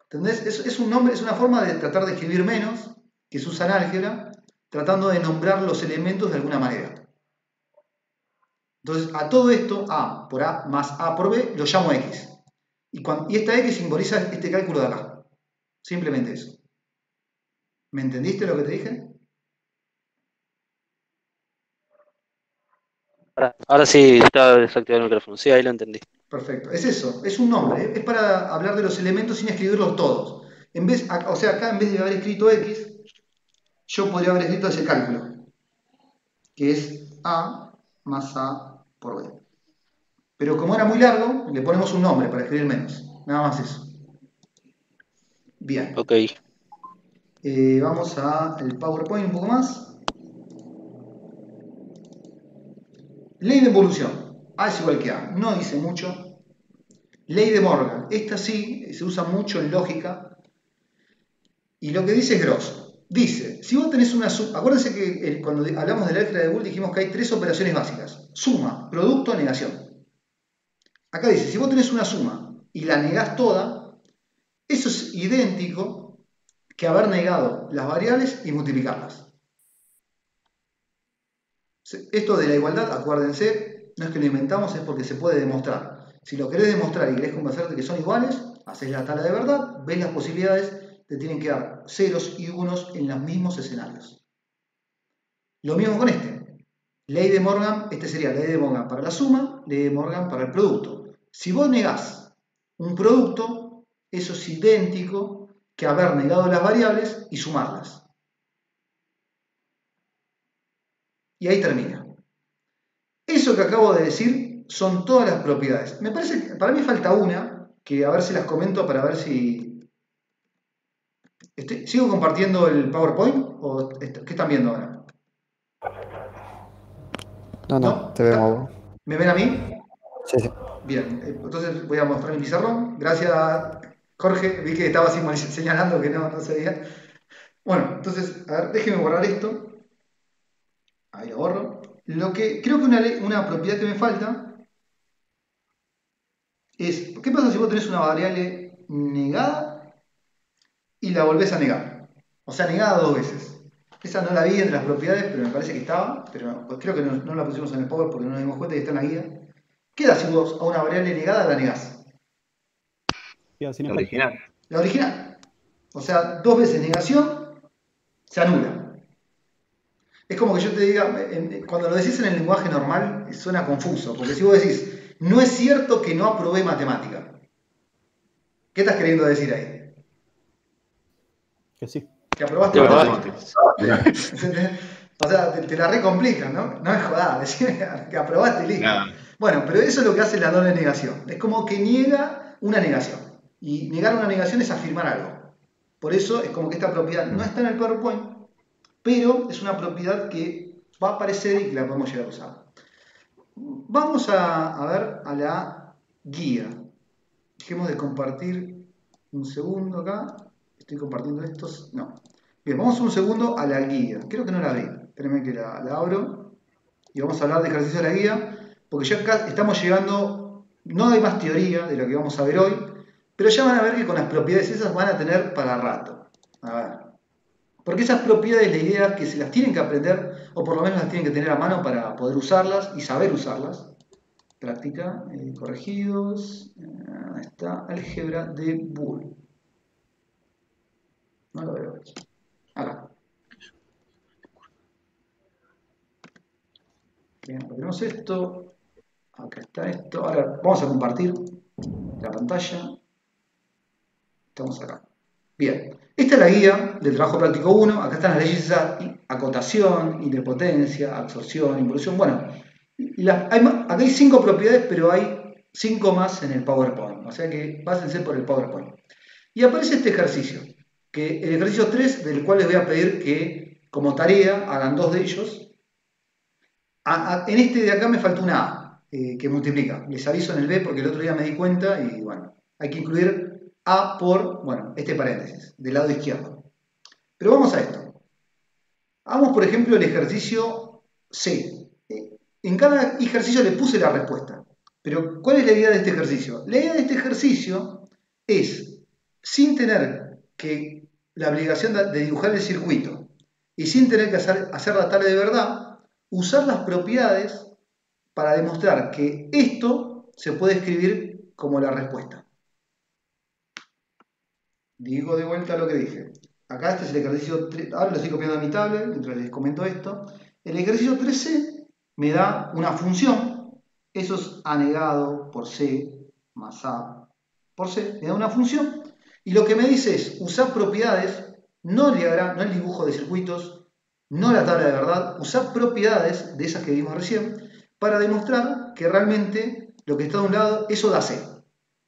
¿Entendés? Es un nombre, es una forma de tratar de escribir menos, que se usa en álgebra, tratando de nombrar los elementos de alguna manera. Entonces, a todo esto, A por A más A por B, lo llamo X. Y esta X simboliza este cálculo de acá. Simplemente eso. ¿Me entendiste lo que te dije? Ahora sí está desactivado el micrófono. Sí, ahí lo entendí. Perfecto. Es eso, es un nombre. Es para hablar de los elementos sin escribirlos todos. O sea, acá en vez de haber escrito X, yo podría haber escrito ese cálculo, que es A más A por B. Pero como era muy largo, le ponemos un nombre para escribir menos. Nada más eso. Bien. Ok. Vamos al PowerPoint un poco más. Ley de evolución. A es igual que A. No dice mucho. Ley de Morgan. Esta sí se usa mucho en lógica. Y lo que dice es grosso. Dice, si vos tenés una suma... Acuérdense que cuando hablamos del álgebra de Boole dijimos que hay tres operaciones básicas. Suma, producto, negación. Acá dice, si vos tenés una suma y la negás toda, eso es idéntico que haber negado las variables y multiplicarlas. Esto de la igualdad, acuérdense, no es que lo inventamos, es porque se puede demostrar. Si lo querés demostrar y querés convencerte que son iguales, haces la tabla de verdad, ves las posibilidades, te tienen que dar ceros y unos en los mismos escenarios. Lo mismo con este. Ley de Morgan, este sería ley de Morgan para la suma, ley de Morgan para el producto. Si vos negás un producto, eso es idéntico que haber negado las variables y sumarlas. Y ahí termina. Eso que acabo de decir son todas las propiedades. Me parece que para mí falta una, que a ver si las comento para ver si... ¿Sigo compartiendo el PowerPoint? ¿O qué están viendo ahora? No, te vemos vos. ¿Me ven a mí? Sí. Bien, entonces voy a mostrar mi pizarrón. Gracias, Jorge. Vi que estaba así señalando que no se veía. Bueno, entonces, a ver, déjenme borrar esto. Ahí lo borro. Lo que creo que una propiedad que me falta es, ¿qué pasa si vos tenés una variable negada y la volvés a negar? O sea, negada dos veces. Esa no la vi entre las propiedades, pero me parece que estaba, pero pues creo que no la pusimos en el Power porque no nos dimos cuenta que está en la guía. ¿Qué da si vos a una variable negada la negás? Queda sin La efecto. original. La original. O sea, dos veces negación se anula. Es como que yo te diga, cuando lo decís en el lenguaje normal suena confuso, porque si vos decís, no es cierto que no aprobé matemática. ¿Qué estás queriendo decir ahí? Que sí. Que aprobaste Te matemática. probaste. O sea, te la recomplican, ¿no? No es joda, decir que aprobaste y listo. Claro. Bueno, pero eso es lo que hace la doble negación. Es como que niega una negación. Y negar una negación es afirmar algo. Por eso es como que esta propiedad no está en el PowerPoint, pero es una propiedad que va a aparecer y que la podemos llegar a usar. Vamos a ver a la guía. Dejemos de compartir un segundo acá. Estoy compartiendo estos. No. Bien, vamos un segundo a la guía. Creo que no la vi. Espérenme que la abro. Y vamos a hablar de ejercicio de la guía. Porque ya acá estamos llegando. No hay más teoría de lo que vamos a ver hoy. Pero ya van a ver que con las propiedades esas van a tener para rato. A ver. Porque esas propiedades, la idea es que se las tienen que aprender, o por lo menos las tienen que tener a mano para poder usarlas y saber usarlas. Práctica, corregidos, ahí está, álgebra de Boole. No lo veo aquí. Acá. Bien, acá tenemos esto. Acá está esto. Ahora vamos a compartir la pantalla. Estamos acá. Bien, esta es la guía del trabajo práctico 1. Acá están las leyes de acotación, idempotencia, absorción, involución. Bueno, acá hay 5 propiedades, pero hay 5 más en el PowerPoint. O sea que pásense por el PowerPoint. Y aparece este ejercicio, que el ejercicio 3, del cual les voy a pedir que como tarea hagan 2 de ellos. En este de acá me falta una A, que multiplica. Les aviso en el B porque el otro día me di cuenta y bueno, hay que incluir A por, bueno, este paréntesis, del lado izquierdo. Pero vamos a esto. Hagamos, por ejemplo, el ejercicio C. En cada ejercicio le puse la respuesta. Pero, ¿cuál es la idea de este ejercicio? La idea de este ejercicio es, sin tener que la obligación de dibujar el circuito y sin tener que hacer la tabla de verdad, usar las propiedades para demostrar que esto se puede escribir como la respuesta. Digo de vuelta lo que dije. Acá este es el ejercicio 3. Ahora lo estoy copiando a mi tablet mientras les comento esto. El ejercicio 3C me da una función. Eso es A negado por C más A por C. Me da una función. Y lo que me dice es usar propiedades, no el diagrama, no el dibujo de circuitos, no la tabla de verdad. Usar propiedades de esas que vimos recién para demostrar que realmente lo que está de un lado, eso da C.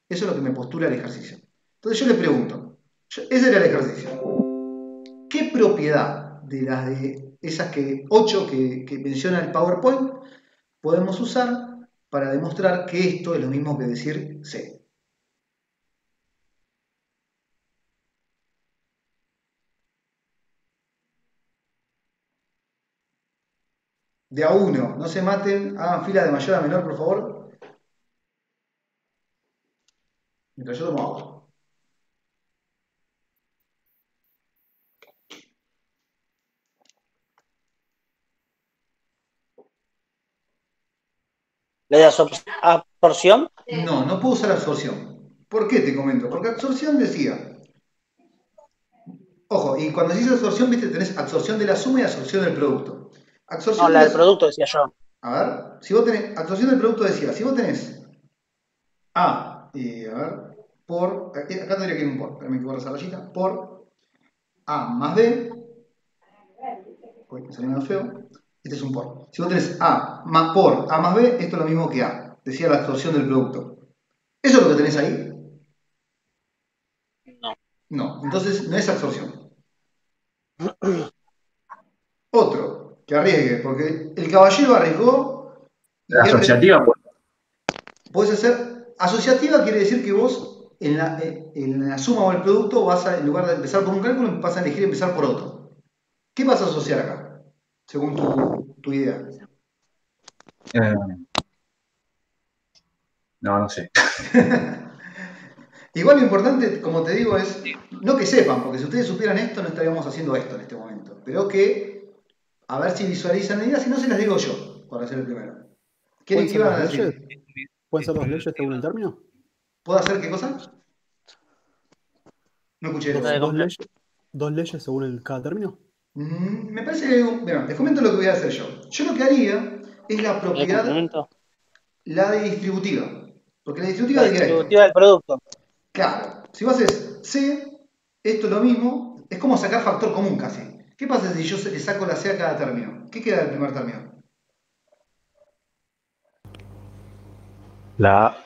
Eso es lo que me postula el ejercicio. Entonces yo le pregunto, ese era el ejercicio. ¿Qué propiedad de las de esas 8 que menciona el PowerPoint podemos usar para demostrar que esto es lo mismo que decir C? De a uno, no se maten, hagan fila de mayor a menor, por favor. Mientras yo tomo agua. ¿Le das absorción? No, no puedo usar absorción. ¿Por qué te comento? Porque absorción decía... Ojo, y cuando dices absorción, viste, tenés absorción de la suma y absorción del producto. Absorción No, la del producto, decía yo. A ver, si vos tenés... Absorción del producto decía, si vos tenés A, y a ver, por... Acá tendría que ir un por, espérame que borro esa rayita. Por A más B... Uy, me salió medio feo. Este es un por. Si vos tenés A más por A más B, esto es lo mismo que A. Decía la absorción del producto. ¿Eso es lo que tenés ahí? No. No, entonces no es absorción. Otro, que arriesgue, porque el caballero arriesgó. La asociativa, pues. Puedes hacer. Asociativa quiere decir que vos en la suma o el producto vas a, en lugar de empezar por un cálculo, vas a elegir empezar por otro. ¿Qué vas a asociar acá? Según tu idea. No sé. Igual lo importante, como te digo, es no que sepan, porque si ustedes supieran esto, no estaríamos haciendo esto en este momento. Pero que, a ver si visualizan medidas, si no se las digo yo, para hacer el primero. ¿Qué iban a decir? ¿Pueden ser 2 leyes según el término? ¿Puedo hacer qué cosa? No escuché eso. ¿Dos leyes según cada término? Me parece que... Bueno, les comento lo que voy a hacer yo. Yo lo que haría es la propiedad... La de distributiva. Porque la distributiva La distributiva del producto. Claro. Si vos haces C, esto es lo mismo. Es como sacar factor común casi. ¿Qué pasa si yo le saco la C a cada término? ¿Qué queda del primer término? La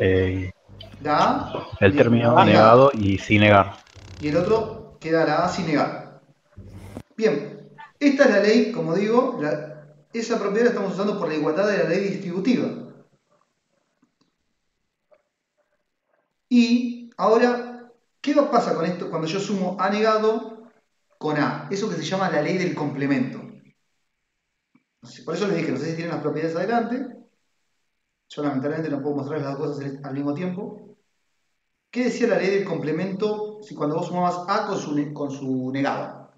A, el término negado y sin negar. Y el otro queda la A sin negar. Bien, esta es la ley, como digo, esa propiedad la estamos usando por la igualdad de la ley distributiva. Y ahora, ¿qué pasa con esto cuando yo sumo A negado con A? Eso que se llama la ley del complemento. Por eso les dije, no sé si tienen las propiedades adelante. Yo lamentablemente no puedo mostrarles las dos cosas al mismo tiempo. ¿Qué decía la ley del complemento si cuando vos sumabas A con su negado?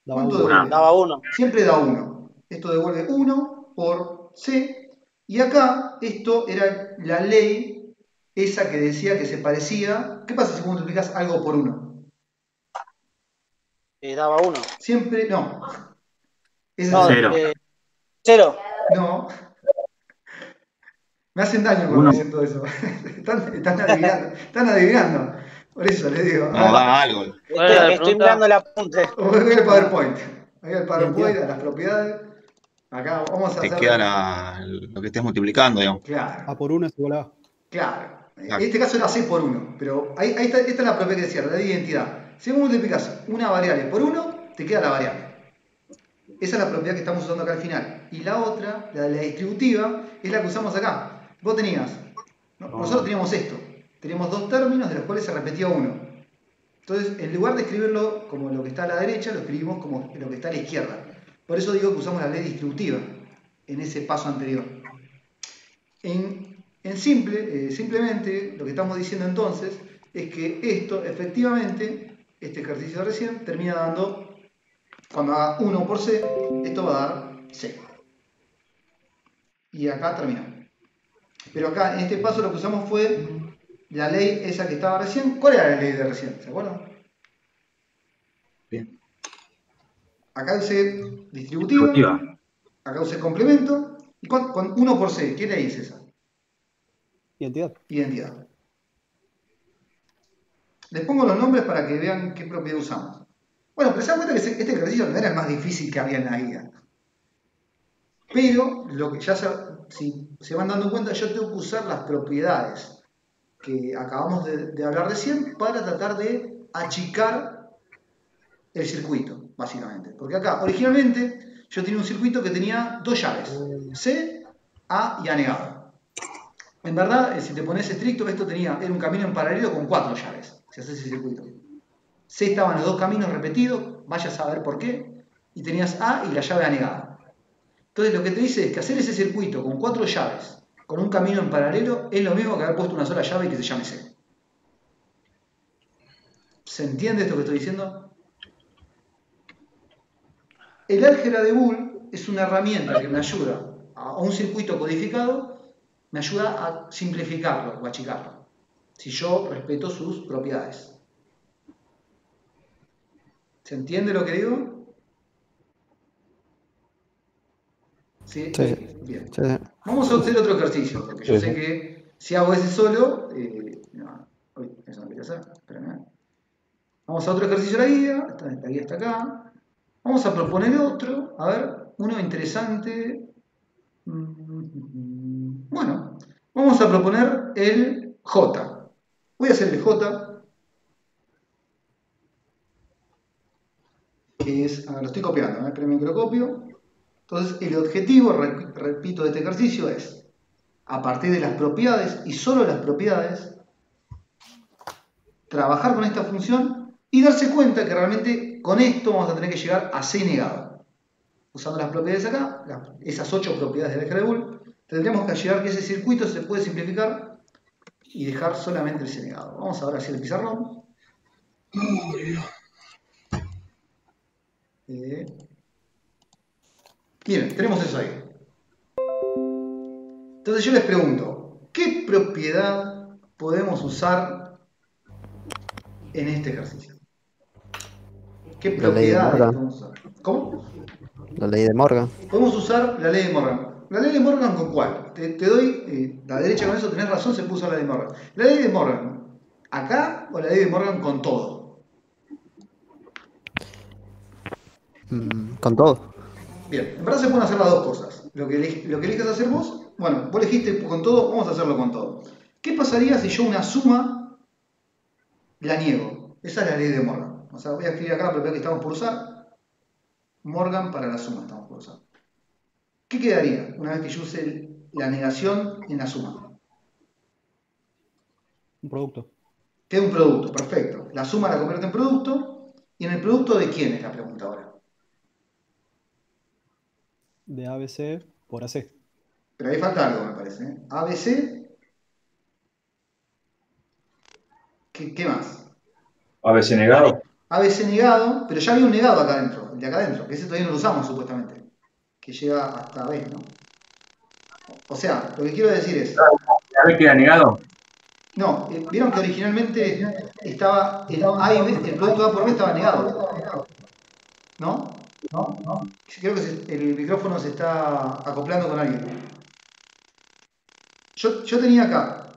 ¿Cuánto devuelve? Daba 1. Siempre da 1. Esto devuelve 1 por C. Y acá, esto era la ley esa que decía que se parecía. ¿Qué pasa si multiplicas algo por 1? Daba 1. Siempre, no. Es 0. 0. No. Me hacen daño cuando dicen todo eso. Están adivinando. Por eso les digo. No, da algo. Estoy mirando el apunte. Voy al PowerPoint. Voy al PowerPoint, a las propiedades. Acá vamos a Te hacer. queda lo que estés multiplicando, digamos. Claro. A por 1 es igual a A. Claro. En este caso era C por 1. Pero esta es la propiedad que decía, la ley de identidad. Si vos multiplicas una variable por 1, te queda la variable. Esa es la propiedad que estamos usando acá al final. Y la otra, la de la distributiva, es la que usamos acá. Vos tenías, nosotros teníamos esto. Teníamos dos términos de los cuales se repetía uno. Entonces, en lugar de escribirlo como lo que está a la derecha, lo escribimos como lo que está a la izquierda. Por eso digo que usamos la ley distributiva en ese paso anterior. Simplemente, lo que estamos diciendo entonces es que esto, efectivamente, este ejercicio de recién, termina dando, cuando haga 1 por C, esto va a dar C. Y acá terminó. Pero acá, en este paso, lo que usamos fue la ley esa que estaba recién. ¿Cuál era la ley de recién? ¿Se acuerdan? Bien. Acá usé distributiva. Acá usé complemento. ¿Y con 1 por C? ¿Qué ley es esa? Identidad. Les pongo los nombres para que vean qué propiedad usamos. Bueno, pero se dan cuenta que este ejercicio no era el más difícil que había en la guía. Pero, lo que si se van dando cuenta, yo tengo que usar las propiedades que acabamos de hablar recién para tratar de achicar el circuito, básicamente. Porque acá, originalmente, yo tenía un circuito que tenía dos llaves, C, A y A negado. En verdad, si te pones estricto, esto era un camino en paralelo con 4 llaves, si haces ese circuito. C estaban los dos caminos repetidos, vaya a saber por qué, y tenías A y la llave A negada. Entonces lo que te dice es que hacer ese circuito con 4 llaves, con un camino en paralelo, es lo mismo que haber puesto una sola llave y que se llame C. ¿Se entiende esto que estoy diciendo? El álgebra de Boole es una herramienta que me ayuda a un circuito codificado, me ayuda a simplificarlo o achicarlo, si yo respeto sus propiedades. ¿Se entiende lo que digo? ¿Sí? Bien. Sí. Vamos a hacer otro ejercicio, porque yo sé que si hago ese solo, eso no quería hacer, espérame. Vamos a otro ejercicio de la guía, esta guía está acá. Vamos a proponer otro, a ver, uno interesante. Bueno, vamos a proponer el J. Voy a hacer el J, que es, a ver, lo estoy copiando, espérenme que lo copio. Entonces, el objetivo, repito, de este ejercicio es, a partir de las propiedades y solo las propiedades, trabajar con esta función y darse cuenta que realmente con esto vamos a tener que llegar a C negado. Usando las propiedades acá, esas 8 propiedades del álgebra de Boole, tendremos que llegar que ese circuito se puede simplificar y dejar solamente el C negado. Vamos ahora a hacer el pizarrón. Bien, tenemos eso ahí. Entonces yo les pregunto, ¿qué propiedad podemos usar en este ejercicio? ¿Qué propiedad podemos usar? ¿Cómo? La ley de Morgan. Podemos usar la ley de Morgan. ¿La ley de Morgan con cuál? Te doy la derecha con eso, tenés razón, se puso la ley de Morgan. ¿La ley de Morgan acá o la ley de Morgan con todo? Con todo. Bien, en verdad se pueden hacer las dos cosas. Lo que elijas hacer vos, bueno, vos elegiste con todo, vamos a hacerlo con todo. ¿Qué pasaría si yo una suma la niego? Esa es la ley de Morgan. O sea, voy a escribir acá la propiedad que estamos por usar. Morgan para la suma estamos por usar. ¿Qué quedaría una vez que yo use la negación en la suma? Un producto. Queda un producto, perfecto. La suma la convierte en producto. ¿Y en el producto de quién es la pregunta ahora? De ABC por AC. Pero ahí falta algo, me parece. ABC. ¿Qué más? ABC negado. ABC negado, pero ya había un negado acá adentro, el de acá adentro, que ese todavía no lo usamos supuestamente. Que llega hasta B, ¿no? O sea, lo que quiero decir es... ¿A B queda negado? No, vieron que originalmente estaba A y B, el producto A por B estaba negado. ¿No? Creo que el micrófono se está acoplando con alguien. Yo tenía acá,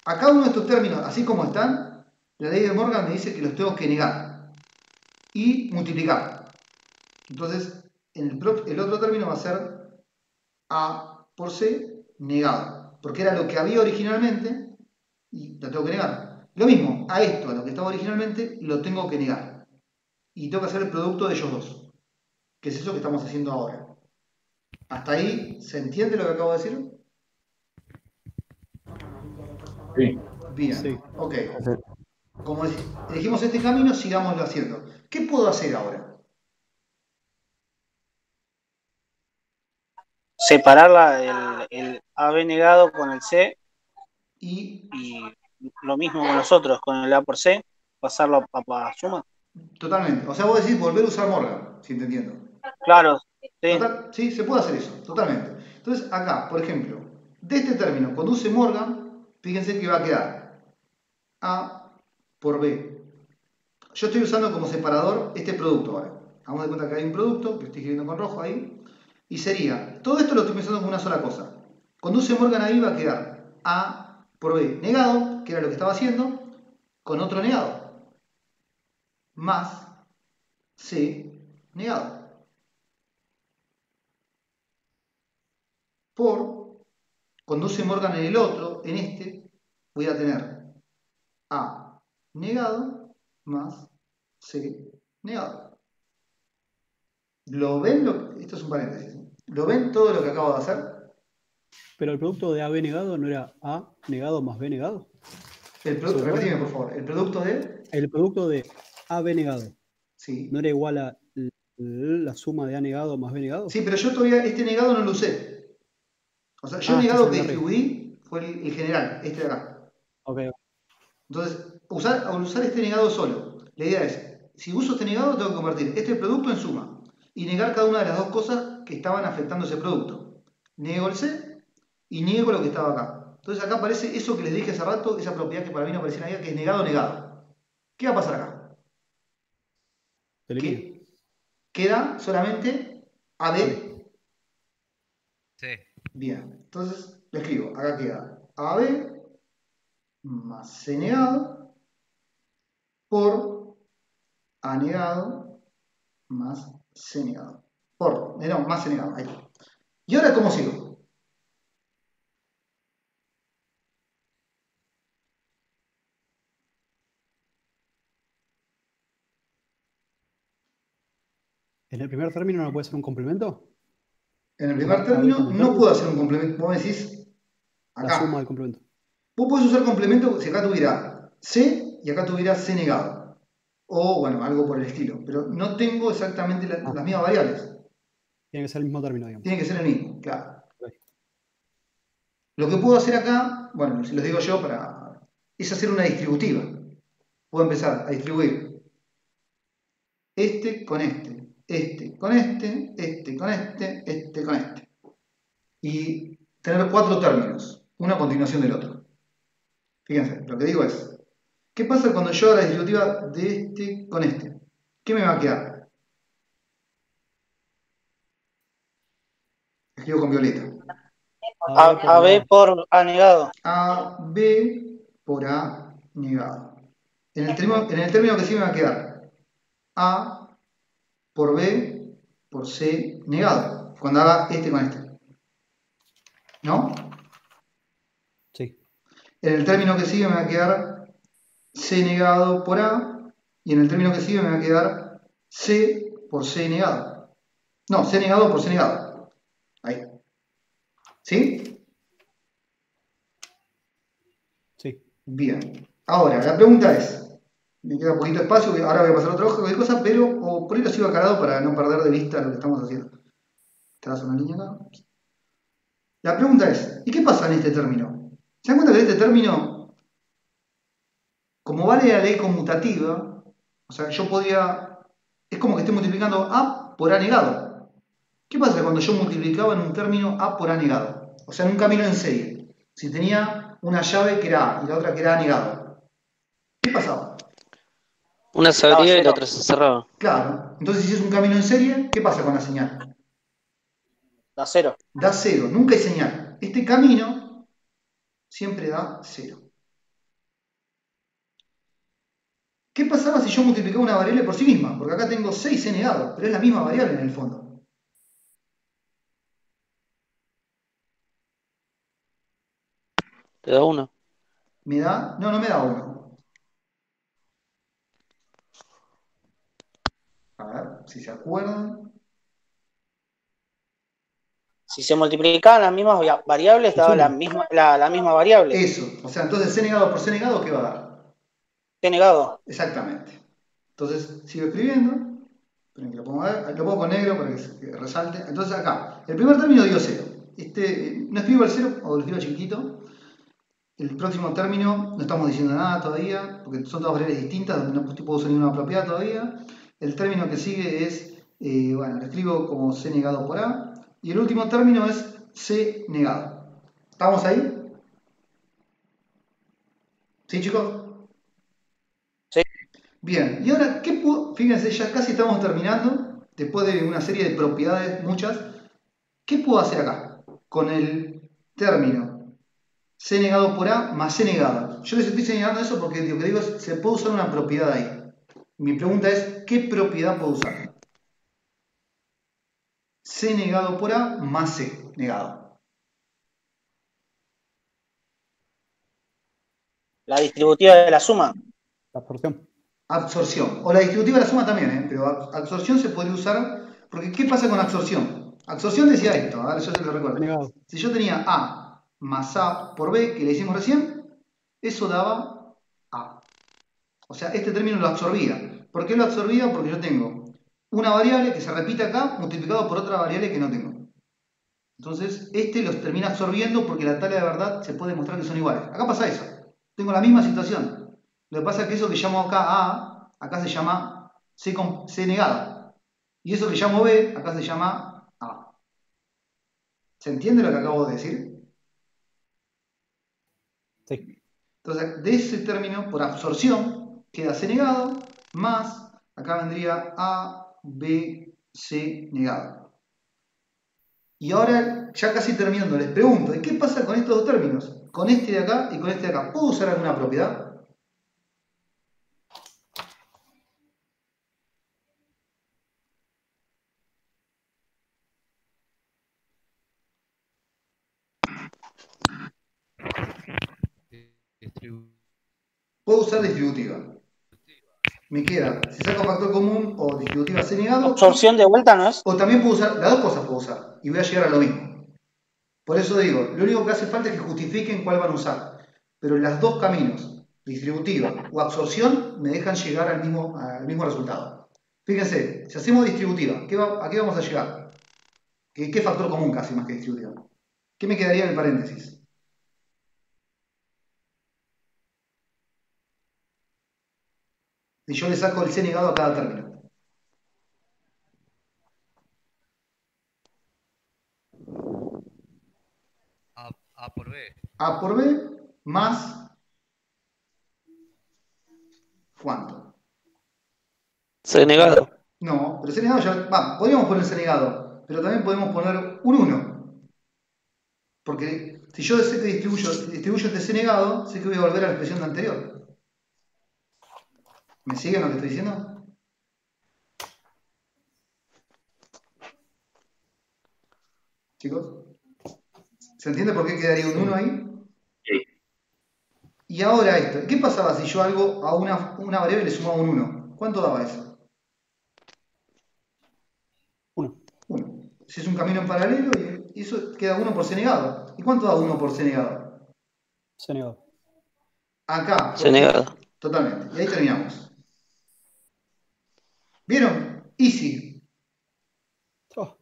a cada uno de estos términos, así como están, La ley de Morgan me dice que los tengo que negar y multiplicar. Entonces, el otro término va a ser A por C negado, porque era lo que había originalmente y lo tengo que negar. Lo mismo, a esto, a lo que estaba originalmente, lo tengo que negar. Y tengo que hacer el producto de ellos dos, que es eso que estamos haciendo ahora. ¿Hasta ahí se entiende lo que acabo de decir? Sí. Bien, Sí. ok. Como elegimos este camino, sigámoslo haciendo. ¿Qué puedo hacer ahora? Separar el AB negado con el C Y y lo mismo con nosotros, con el A por C, pasarlo a suma. totalmente. O sea, vos decís volver a usar Morgan, si te entiendo. Claro, sí. Sí, se puede hacer eso, totalmente. Entonces, acá, por ejemplo, de este término, cuando use Morgan, fíjense que va a quedar A por B. Yo estoy usando como separador este producto ahora. Vamos de cuenta que hay un producto, que estoy escribiendo con rojo ahí, y sería, todo esto lo estoy pensando como una sola cosa. Cuando use Morgan ahí va a quedar A por B negado, que era lo que estaba haciendo, con otro negado, más C negado. Por, cuando use Morgan en el otro, en este, voy a tener A negado más C negado. ¿Lo ven? Esto es un paréntesis. ¿Lo ven todo lo que acabo de hacer? Pero el producto de AB negado no era A negado más B negado. Repetime, por favor. El producto de... El producto de AB negado. Sí. ¿No era igual a la suma de A negado más B negado? Sí, pero yo todavía este negado no lo usé. O sea, yo el negado que distribuí fue el general, este de acá. Ok. Entonces, al usar este negado solo, la idea es, si uso este negado, tengo que convertir este producto en suma y negar cada una de las dos cosas que estaban afectando ese producto. Niego el C y niego lo que estaba acá. Entonces acá aparece eso que les dije hace rato, esa propiedad que para mí no aparecía en la guía, que es negado, negado. ¿Qué va a pasar acá? Que queda solamente AB. Sí. Bien, entonces lo escribo. Acá queda AB más C negado por A negado más C negado. Más C negado. Ahí. ¿Y ahora cómo sigo? ¿En el primer término no puede ser un complemento? En el primer término no puedo hacer un complemento. Vos me decís acá. La suma del complemento. Vos podés usar complemento si acá tuviera C y acá tuviera C negado. O, bueno, algo por el estilo. Pero no tengo exactamente las mismas variables. Tiene que ser el mismo término, digamos. Tiene que ser el mismo, claro. Okay. Lo que puedo hacer acá, bueno, si los digo yo, es hacer una distributiva. Puedo empezar a distribuir este con este, este con este, este con este, este con este. Y tener 4 términos, uno a continuación del otro. Fíjense, lo que digo es, ¿qué pasa cuando yo haga la distributiva de este con este? ¿Qué me va a quedar? Escribo con violeta. AB por A negado. AB por A negado. En el término que sí me va a quedar A por B por C negado. Cuando haga este con este. ¿No? Sí. En el término que sigue me va a quedar C negado por A. Y en el término que sigue me va a quedar C por C negado. No, C negado por C negado. Ahí. ¿Sí? Sí. Bien. Ahora, la pregunta es, me queda un poquito de espacio, ahora voy a pasar a otra hoja, cualquier cosa, pero por ahí lo sigo aclarado para no perder de vista lo que estamos haciendo. Trazo una línea acá. La pregunta es, ¿y qué pasa en este término? ¿Se dan cuenta que en este término, como vale la ley conmutativa, o sea, yo podía, es como que estoy multiplicando A por A negado. ¿Qué pasa cuando yo multiplicaba en un término A por A negado? O sea, en un camino en serie. Si tenía una llave que era A y la otra que era A negado. ¿Qué pasaba? Una se abría y la otra se cerraba. Claro. Entonces, si es un camino en serie, ¿qué pasa con la señal? Da cero. Da cero. Nunca hay señal. Este camino siempre da cero. ¿qué pasaba si yo multiplicaba una variable por sí misma? Porque acá tengo 6c negado, pero es la misma variable en el fondo. Te da 1. ¿Me da? No, no me da 1. A ver, si se acuerdan. Si se multiplicaban las mismas variables, Se daba la suman. misma variable. Eso, o sea, entonces c negado por c negado, ¿qué va a dar? C negado. Exactamente. Entonces, sigo escribiendo. Esperen que lo pongo con negro para que resalte. Entonces acá, el primer término dio 0. No escribo el 0, o lo escribo chiquitito. El próximo término no estamos diciendo nada todavía, porque son todas variables distintas, donde no puedo usar ninguna propiedad todavía. El término que sigue es, bueno, lo escribo como c negado por a. Y el último término es c negado. ¿Estamos ahí? ¿Sí, chicos? Sí. Bien, y ahora, fíjense, ya casi estamos terminando, después de una serie de propiedades, muchas. ¿Qué puedo hacer acá? Con el término c negado por a más c negado. Yo les estoy señalando eso porque lo que digo es, se puede usar una propiedad ahí. Mi pregunta es, ¿qué propiedad puedo usar? C negado por a más c negado. La distributiva de la suma. La absorción. Absorción. O la distributiva de la suma también, pero absorción se podría usar, porque ¿qué pasa con absorción? Absorción decía esto, a ver, yo se lo recuerdo. Negado. Si yo tenía a más a por b, que le hicimos recién, eso daba a. O sea, este término lo absorbía. ¿Por qué lo absorbía? Porque yo tengo una variable que se repite acá multiplicado por otra variable que no tengo. Entonces, este los termina absorbiendo porque la tabla de verdad se puede demostrar que son iguales. Acá pasa eso. Tengo la misma situación. Lo que pasa es que eso que llamo acá A, acá se llama C negado. Y eso que llamo B, acá se llama A. ¿Se entiende lo que acabo de decir? Sí. Entonces, de ese término, por absorción, queda C negado más, acá vendría A, B, C negado. Y ahora, ya casi terminando, les pregunto, ¿y qué pasa con estos dos términos? Con este de acá y con este de acá. ¿Puedo usar alguna propiedad? Puedo usar distributiva. Me queda, si saco factor común o distributiva C negado. Absorción de vuelta, ¿no es? O también puedo usar, las dos cosas puedo usar. Y voy a llegar a lo mismo. Por eso digo, lo único que hace falta es que justifiquen cuál van a usar. Pero los dos caminos, distributiva o absorción, me dejan llegar al mismo resultado. Fíjense, si hacemos distributiva, ¿a qué vamos a llegar? ¿Qué factor común casi más que distributiva? ¿Qué me quedaría en el paréntesis? Si yo le saco el C negado a cada término. A por B. A por B más ¿cuánto? C negado. No, pero C negado ya. Podríamos poner C negado, pero también podemos poner un 1. Porque si yo sé que distribuyo este C negado, sé que voy a volver a la expresión anterior. ¿Me siguen lo que estoy diciendo? Chicos, ¿se entiende por qué quedaría un 1 ahí? Sí. Y ahora esto, ¿qué pasaba si yo algo a una variable le sumaba un 1? ¿Cuánto daba eso? 1. 1. Si es un camino en paralelo, y eso queda 1 por C negado. ¿Y cuánto da 1 por C negado? C negado. Acá. C negado. Totalmente. Y ahí terminamos. ¿Vieron? Easy. Oh.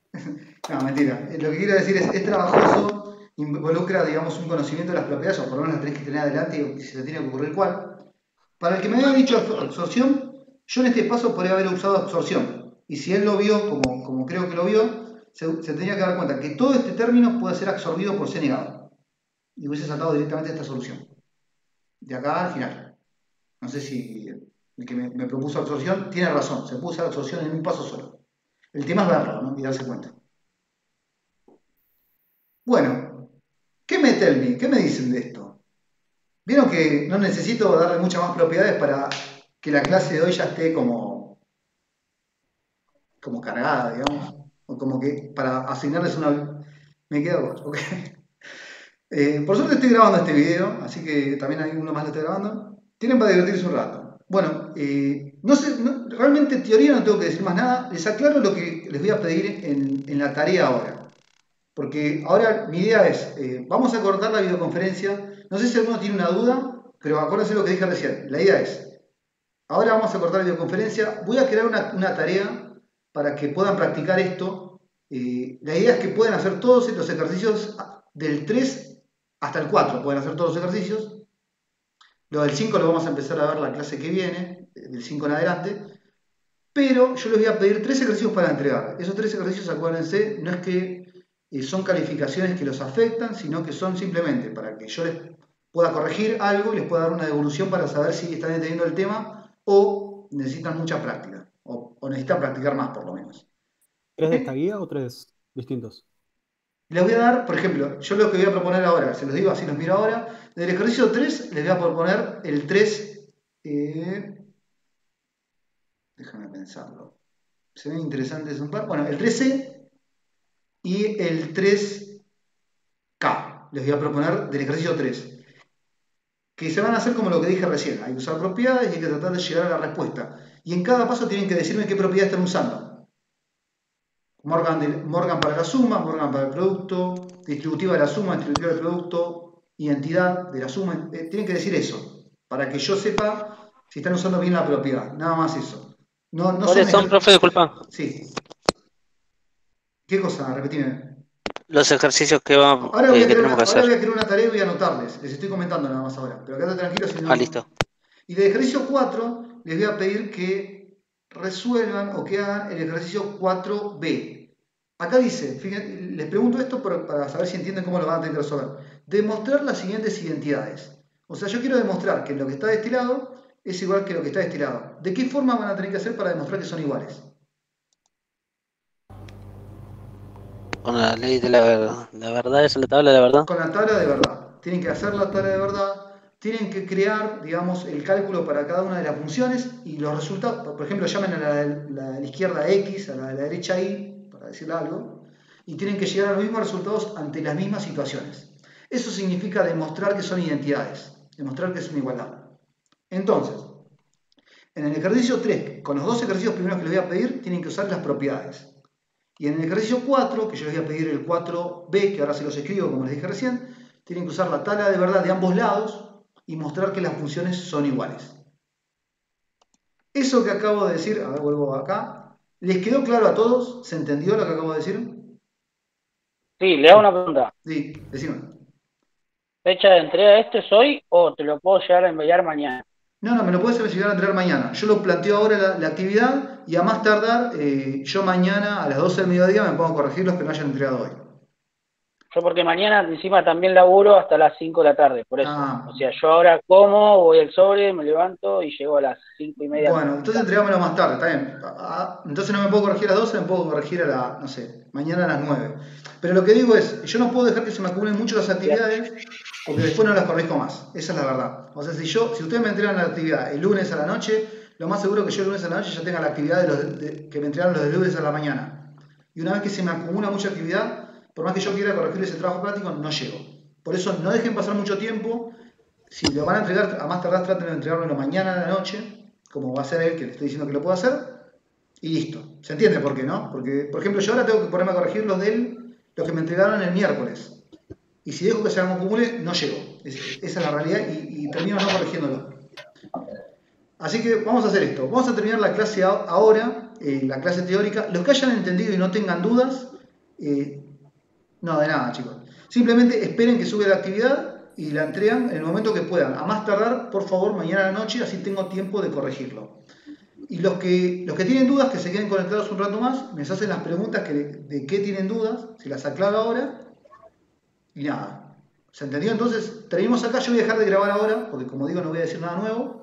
No, mentira. Lo que quiero decir es trabajoso, involucra, digamos, un conocimiento de las propiedades, o por lo menos las tenés que tener adelante y se te tiene que ocurrir cuál. Para el que me había dicho absorción, yo en este paso podría haber usado absorción. Y si él lo vio, como creo que lo vio, se tenía que dar cuenta que todo este término puede ser absorbido por C negado. Y hubiese sacado directamente esta solución. De acá al final. No sé si el que me propuso absorción tiene razón. Se puede usar absorción en un paso solo. El tema es verlo, ¿no? Y darse cuenta. Bueno, ¿qué me tell me? ¿Qué me dicen de esto? Vieron que no necesito darle muchas más propiedades para que la clase de hoy ya esté como cargada, digamos, o como que para asignarles una... Me quedo, ok. Por suerte estoy grabando este video, así que también hay uno más lo estoy grabando. Tienen para divertirse un rato. Bueno, no sé, realmente en teoría no tengo que decir más nada. Les aclaro lo que les voy a pedir en la tarea ahora. Porque ahora mi idea es, vamos a cortar la videoconferencia. No sé si alguno tiene una duda, pero acuérdense lo que dije recién. La idea es, ahora vamos a cortar la videoconferencia. Voy a crear una tarea para que puedan practicar esto. La idea es que puedan hacer todos los ejercicios del 3 hasta el 4. Pueden hacer todos los ejercicios. Lo del 5 lo vamos a empezar a ver la clase que viene, del 5 en adelante. Pero yo les voy a pedir 3 ejercicios para entregar. Esos 3 ejercicios, acuérdense, no es que son calificaciones que los afectan, sino que son simplemente para que yo les pueda corregir algo y les pueda dar una devolución para saber si están entendiendo el tema o necesitan mucha práctica, o necesitan practicar más por lo menos. ¿3 de esta guía o 3 distintos? Les voy a dar, por ejemplo, yo lo que voy a proponer ahora, se los digo así los miro ahora, del ejercicio 3 les voy a proponer el 3, déjame pensarlo, se ven interesantes un par, bueno, el 3C y el 3K, les voy a proponer del ejercicio 3, que se van a hacer como lo que dije recién, hay que usar propiedades y hay que tratar de llegar a la respuesta, y en cada paso tienen que decirme qué propiedad están usando. Morgan para la suma, Morgan para el producto, distributiva de la suma, distributiva del producto, identidad de la suma. Tienen que decir eso, para que yo sepa si están usando bien la propiedad. Nada más eso. ¿Cuáles son, profe? Disculpa. Sí. ¿Qué cosa? Repetime. Los ejercicios que, tenemos que hacer. Ahora voy a crear una tarea y voy a anotarles. Les estoy comentando nada más ahora. Pero quédate tranquilos. Si no... Listo. Y del ejercicio 4 les voy a pedir que resuelvan o que hagan el ejercicio 4B. Acá dice, fíjense, les pregunto esto para saber si entienden cómo lo van a tener que resolver. Demostrar las siguientes identidades. O sea, yo quiero demostrar que lo que está de este lado es igual que lo que está de este lado. ¿De qué forma van a tener que hacer para demostrar que son iguales? Con la ley de la verdad, es la tabla de la verdad. Con la tabla de verdad. Tienen que hacer la tabla de verdad. Tienen que crear, digamos, el cálculo para cada una de las funciones y los resultados. Por ejemplo, llamen a la de la izquierda X, a la de la derecha Y, para decirle algo, y tienen que llegar a los mismos resultados ante las mismas situaciones. Eso significa demostrar que son identidades, demostrar que es una igualdad. Entonces, en el ejercicio 3, con los 2 ejercicios primeros que les voy a pedir, tienen que usar las propiedades. Y en el ejercicio 4, que yo les voy a pedir el 4B, que ahora se los escribo como les dije recién, tienen que usar la tabla de verdad de ambos lados y mostrar que las funciones son iguales. Eso que acabo de decir, a ver, vuelvo acá, ¿les quedó claro a todos? ¿Se entendió lo que acabo de decir? Sí, le hago una pregunta. Sí, decime. ¿Fecha de entrega de este es hoy o te lo puedo llegar a enviar mañana? No, me lo puedes llegar a entregar mañana. Yo lo planteo ahora la actividad y a más tardar, yo mañana a las 12 del mediodía me pongo a corregir los que no hayan entregado hoy. Yo porque mañana encima también laburo hasta las 5 de la tarde, por eso. O sea, yo ahora como, voy al sobre, me levanto y llego a las 5:30. Bueno, entonces entregámoslo más tarde, está bien. Entonces no me puedo corregir a las 12, me puedo corregir a las, no sé, mañana a las 9. Pero lo que digo es, yo no puedo dejar que se me acumulen mucho las actividades porque después no las corrijo más. Esa es la verdad. O sea, si ustedes me entregan la actividad el lunes a la noche, lo más seguro que yo el lunes a la noche ya tenga la actividad que me entregaron los de lunes a la mañana. Y una vez que se me acumula mucha actividad, por más que yo quiera corregir ese trabajo práctico, no llego. Por eso no dejen pasar mucho tiempo. Si lo van a entregar, a más tardar traten de entregármelo mañana a la noche, como va a ser él, que le estoy diciendo que lo puedo hacer, y listo. ¿Se entiende por qué, no? Porque, por ejemplo, yo ahora tengo que ponerme a corregir los que me entregaron el miércoles. Y si dejo que se me acumule, no llego. Esa es la realidad y termino no corrigiéndolo. Así que vamos a hacer esto. Vamos a terminar la clase ahora, la clase teórica. Los que hayan entendido y no tengan dudas, no, de nada, chicos. Simplemente esperen que sube la actividad y la entregan en el momento que puedan. A más tardar, por favor, mañana a la noche, así tengo tiempo de corregirlo. Y los que tienen dudas, que se queden conectados un rato más, me hacen las preguntas de qué tienen dudas, se las aclaro ahora. Y nada. ¿Se entendió? Entonces, terminamos acá. Yo voy a dejar de grabar ahora, porque como digo, no voy a decir nada nuevo.